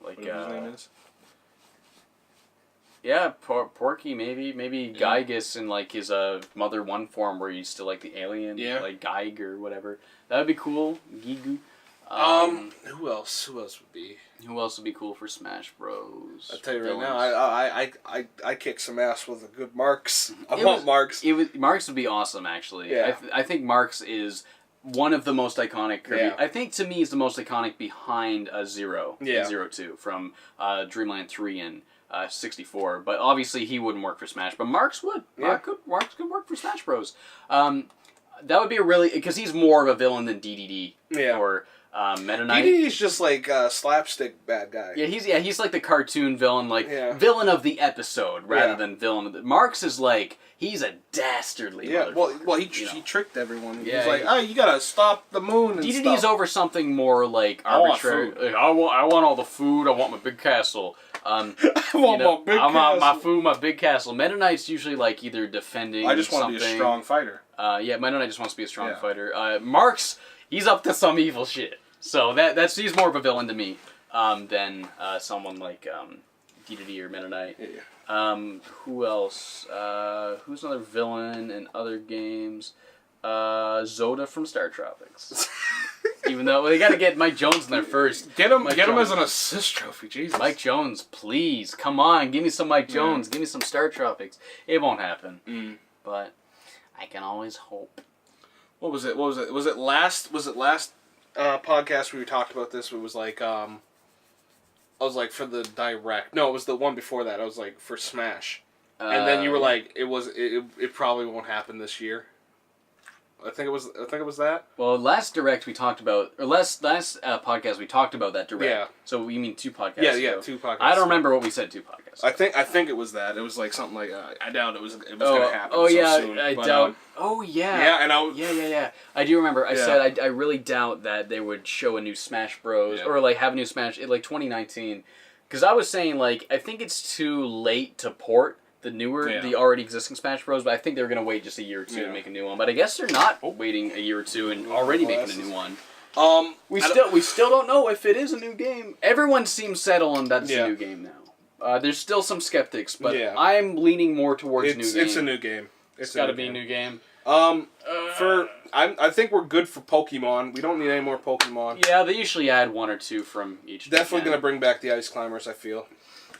Like, whatever his name is. Yeah, Porky, maybe. Maybe Gygus in like his Mother 1 form where he's still like the alien, like Gyg or whatever. That would be cool. Gigu. Who else would be? Who else would be cool for Smash Bros? I'll tell you right now, I kick some ass with a good Marks. I want Marks. Marks would be awesome, actually. Yeah. I think Marks is one of the most iconic Kirby. Yeah. I think to me he's the most iconic behind Zero. Yeah. Zero 2 from Dreamland 3 and 64. But obviously he wouldn't work for Smash. But Marks would. Yeah. Marks could work for Smash Bros. That would be a really... Because he's more of a villain than DDD. Yeah. Or... Meta Knight. DDD's just like a slapstick bad guy. Yeah, he's like the cartoon villain, villain of the episode rather than villain of the... Marks is like, he's a dastardly motherfucker. Well, he tricked everyone. He's like, oh, you gotta stop the moon and DDD's over something more like arbitrary. I want all the food, I want my big castle. I want my big castle. My food, my big castle. Meta Knight's usually like either defending I just want to be a strong fighter. Meta Knight just wants to be a strong fighter. Marks... He's up to some evil shit. So he's more of a villain to me than someone like DDD or Meta Knight. Yeah. Who else? Who's another villain in other games? Zoda from Star Tropics. Even though they got to get Mike Jones in there first. Get him as an assist trophy, Jesus. Mike Jones, please, come on, give me some Mike Jones, give me some Star Tropics. It won't happen, but I can always hope. What was it? Was it last podcast we talked about this? It was like I was like for the direct. No, it was the one before that. I was like for Smash, and then you were like it probably won't happen this year. I think it was that. Well, last direct we talked about, or last podcast we talked about that direct. Yeah. So you mean 2 podcasts? Yeah, ago. 2 podcasts. I don't remember what we said 2 podcasts. I think it was that. It was like something like I doubt it was gonna happen. Oh yeah, so soon, I doubt. Oh yeah. Yeah, and Yeah. I do remember. I said I really doubt that they would show a new Smash Bros. Or like have a new Smash in like 2019, because I was saying like I think it's too late to port the already existing Smash Bros. But I think they were gonna wait just a year or two to make a new one. But I guess they're not waiting a year or two and already making a new one. We still don't know if it is a new game. Everyone seems settled on that it's a new game now. There's still some skeptics, but I'm leaning more towards new game. It's a new game. It's got to be a new game. I think we're good for Pokemon. We don't need any more Pokemon. Yeah, they usually add 1 or 2 from each. Definitely gonna bring back the Ice Climbers. I feel.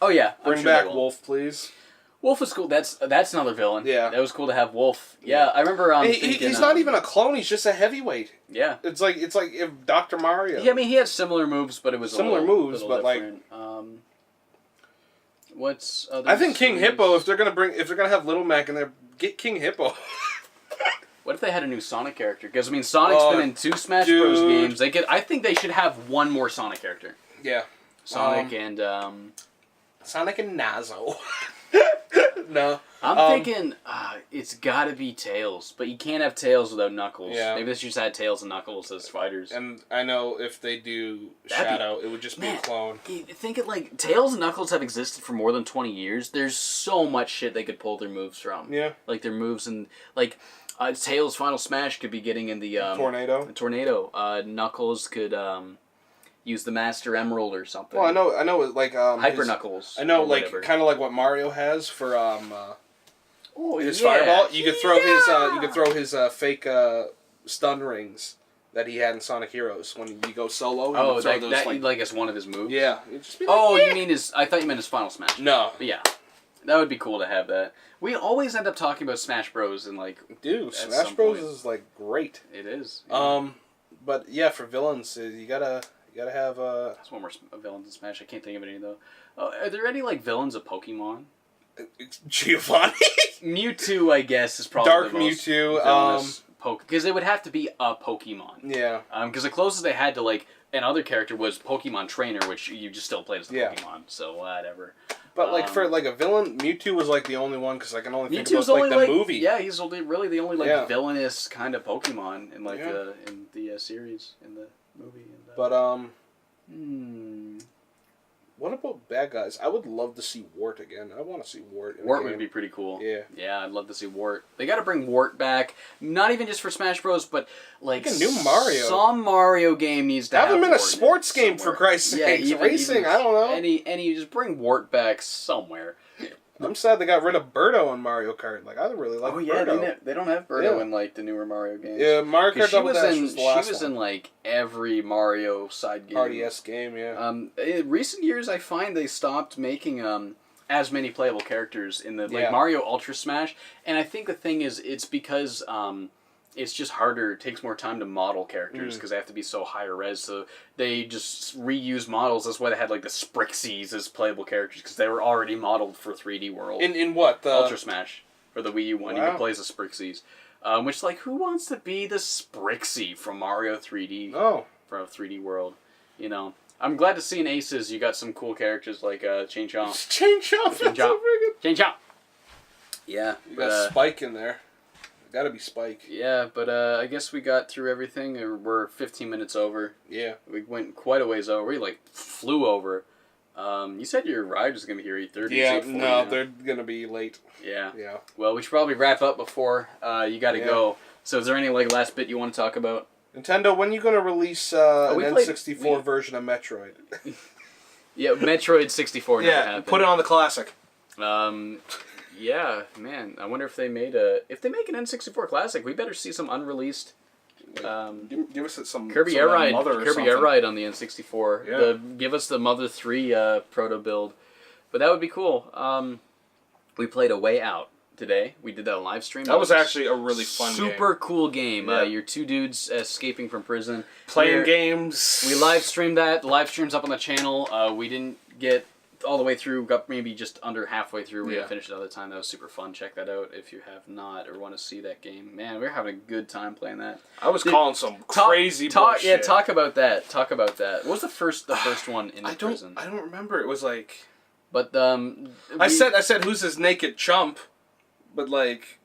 Oh yeah, bring back Wolf, please. Wolf was cool. That's another villain. Yeah, that was cool to have Wolf. Yeah, I remember. He's not even a clone. He's just a heavyweight. Yeah, it's like if Dr. Mario. Yeah, I mean he had similar moves, but it was similar moves, but different. What's other? I think King Hippo. If they're gonna have Little Mac in there, get King Hippo. What if they had a new Sonic character? Because I mean, Sonic's been in 2 Smash Bros. Games. I think they should have 1 more Sonic character. Yeah, Sonic and Sonic and Nazo. No. I'm thinking it's got to be Tails, but you can't have Tails without Knuckles. Yeah. Maybe they should just add Tails and Knuckles as fighters. And I know if they do Shadow, it would just be a clone. Think it like Tails and Knuckles have existed for more than 20 years. There's so much shit they could pull their moves from. Yeah. Like their moves and like Tails' Final Smash could be getting in the Tornado. Knuckles could use the Master Emerald or something. Well, I know, like Hyper Knuckles. I know, like kind of like what Mario has for his fireball. You could throw his fake stun rings that he had in Sonic Heroes when you go solo. Oh, that as one of his moves. Yeah. You mean his? I thought you meant his Final Smash. No. But yeah, that would be cool to have that. We always end up talking about Smash Bros. And like, dude, Smash Bros. Is like great. It is. Yeah. But yeah, for villains, you gotta have There's one more villains in Smash. I can't think of any though. Are there any like villains of Pokemon? Giovanni. Mewtwo, I guess, is probably Dark the most Mewtwo. Because it would have to be a Pokemon. Yeah. Because the closest they had to like another character was Pokemon Trainer, which you just still played as the Pokemon. So whatever. But like for like a villain, Mewtwo was like the only one because I can only think about like the movie. Yeah, he's really the only villainous kind of Pokemon in like in the series in the movie. And, but what about bad guys? I would love to see Wart again. I want to see Wart. Wart would be pretty cool. Yeah. Yeah, I'd love to see Wart. They got to bring Wart back. Not even just for Smash Bros, but like a new Mario. Some Mario game needs to have him in a Wart sports game for Christ's sake. Yeah, racing. I don't know. Any just bring Wart back somewhere. I'm sad they got rid of Birdo in Mario Kart. Like I really like. Oh yeah, Birdo. they don't have Birdo in like the newer Mario games. Yeah, Mario Kart Double Dash was the last She was in like every Mario side game. RTS game, yeah. In recent years, I find they stopped making as many playable characters in the Mario Ultra Smash, and I think the thing is it's because it's just harder. It takes more time to model characters because they have to be so higher res. So they just reuse models. That's why they had like the Sprixies as playable characters because they were already modeled for 3D World. In what? The Ultra Smash for the Wii U one. Wow. You can play as the Sprixies. Which like who wants to be the Sprixie from Mario 3D? Oh, from 3D World. You know, I'm glad to see in Aces you got some cool characters like Chain Chomp. Chain Chomp. Chain Chomp. Yeah, you got Spike in there. Gotta be Spike. Yeah, but I guess we got through everything. We're 15 minutes over. Yeah. We went quite a ways over. We like flew over. You said your ride was gonna be here 8:30. Yeah, no, they're gonna be late. Yeah. Yeah. Well, we should probably wrap up before you gotta go. So is there any like last bit you want to talk about? Nintendo, when are you gonna release an N64 version of Metroid? Yeah, Metroid 64 never happened. Put it on the classic. Yeah, man. I wonder if they make an N64 classic, we better see some unreleased. Give us some Kirby Air Ride. Kirby Air Ride on the N64. Yeah. Give us the Mother 3 proto build, but that would be cool. We played A Way Out today. We did that on live stream. That was actually a really fun super cool game. You're two dudes escaping from prison, playing games. We live streamed that. The live stream's up on the channel. We didn't get all the way through, got maybe just under halfway through. We finished another time. That was super fun. Check that out if you have not or want to see that game. Man, we were having a good time playing that. I was calling some crazy bullshit. Yeah, talk about that. What was the first one in the prison? I don't remember. It was like... But, I said, who's this naked chump? But, like...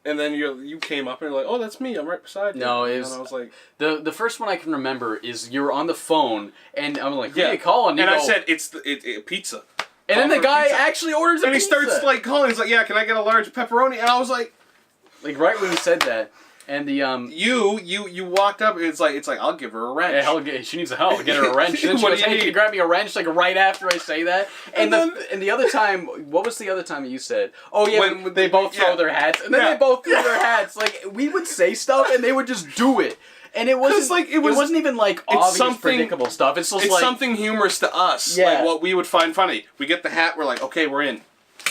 And then you came up and you're like, oh, that's me. I'm right beside you. No, and I was like... The first one I can remember is you were on the phone, and I'm like, who are you calling? And I said, it's pizza. And then the guy actually orders a pizza. And he starts, like, calling. He's like, yeah, can I get a large pepperoni? And I was like... Like, right when he said that. And the, You walked up, it's like, I'll give her a wrench. Yeah, she needs a help. Get her a wrench. And then she goes, hey, can you grab me a wrench, like, right after I say that? And the other time, what was the other time that you said? Oh, yeah, when they both throw their hats. And then they both threw their hats. Like, we would say stuff, and they would just do it. And it wasn't like it wasn't even like obvious predictable stuff. It's just like something humorous to us. Yeah. Like what we would find funny. We get the hat, we're like, okay, we're in.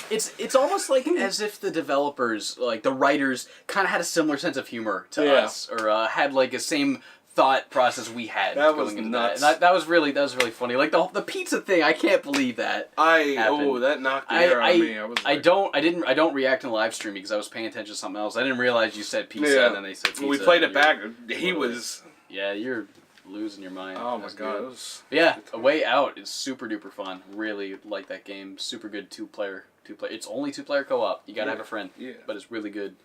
It's almost like as if the developers, like the writers, kind of had a similar sense of humor to us, or had like a same thought process we had. That was nuts. That was really funny. Like the pizza thing, I can't believe that. That knocked the air out of me. I don't react in the live stream because I was paying attention to something else. I didn't realize you said pizza, and then they said pizza. We played it back. He was. Yeah, you're losing your mind. Oh my god. Yeah, A Way Out is super duper fun. Really like that game. Super good 2-player 2-player. It's only 2-player co-op. You gotta have a friend. Yeah. But it's really good.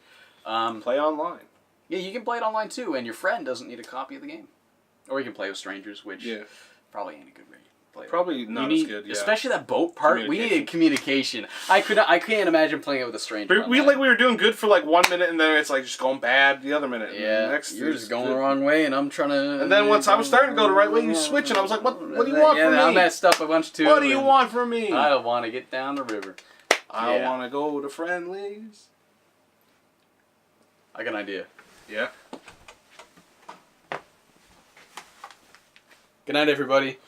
Play online. Yeah, you can play it online too, and your friend doesn't need a copy of the game. Or you can play with strangers, which probably ain't a good way to play. Probably not as good. Yeah. Especially that boat part. We needed communication. I can't imagine playing it with a stranger. We were doing good for like 1 minute, and then it's like just going bad the other minute. Yeah, next you're just going the wrong way, and I'm trying to. And then once I was starting to go the right way, you switch, and I was like, "What do you want from me?" I messed up a bunch too. What do you want from me? I want to get down the river. I want to go to friendlies. I got an idea. Yeah. Good night, everybody.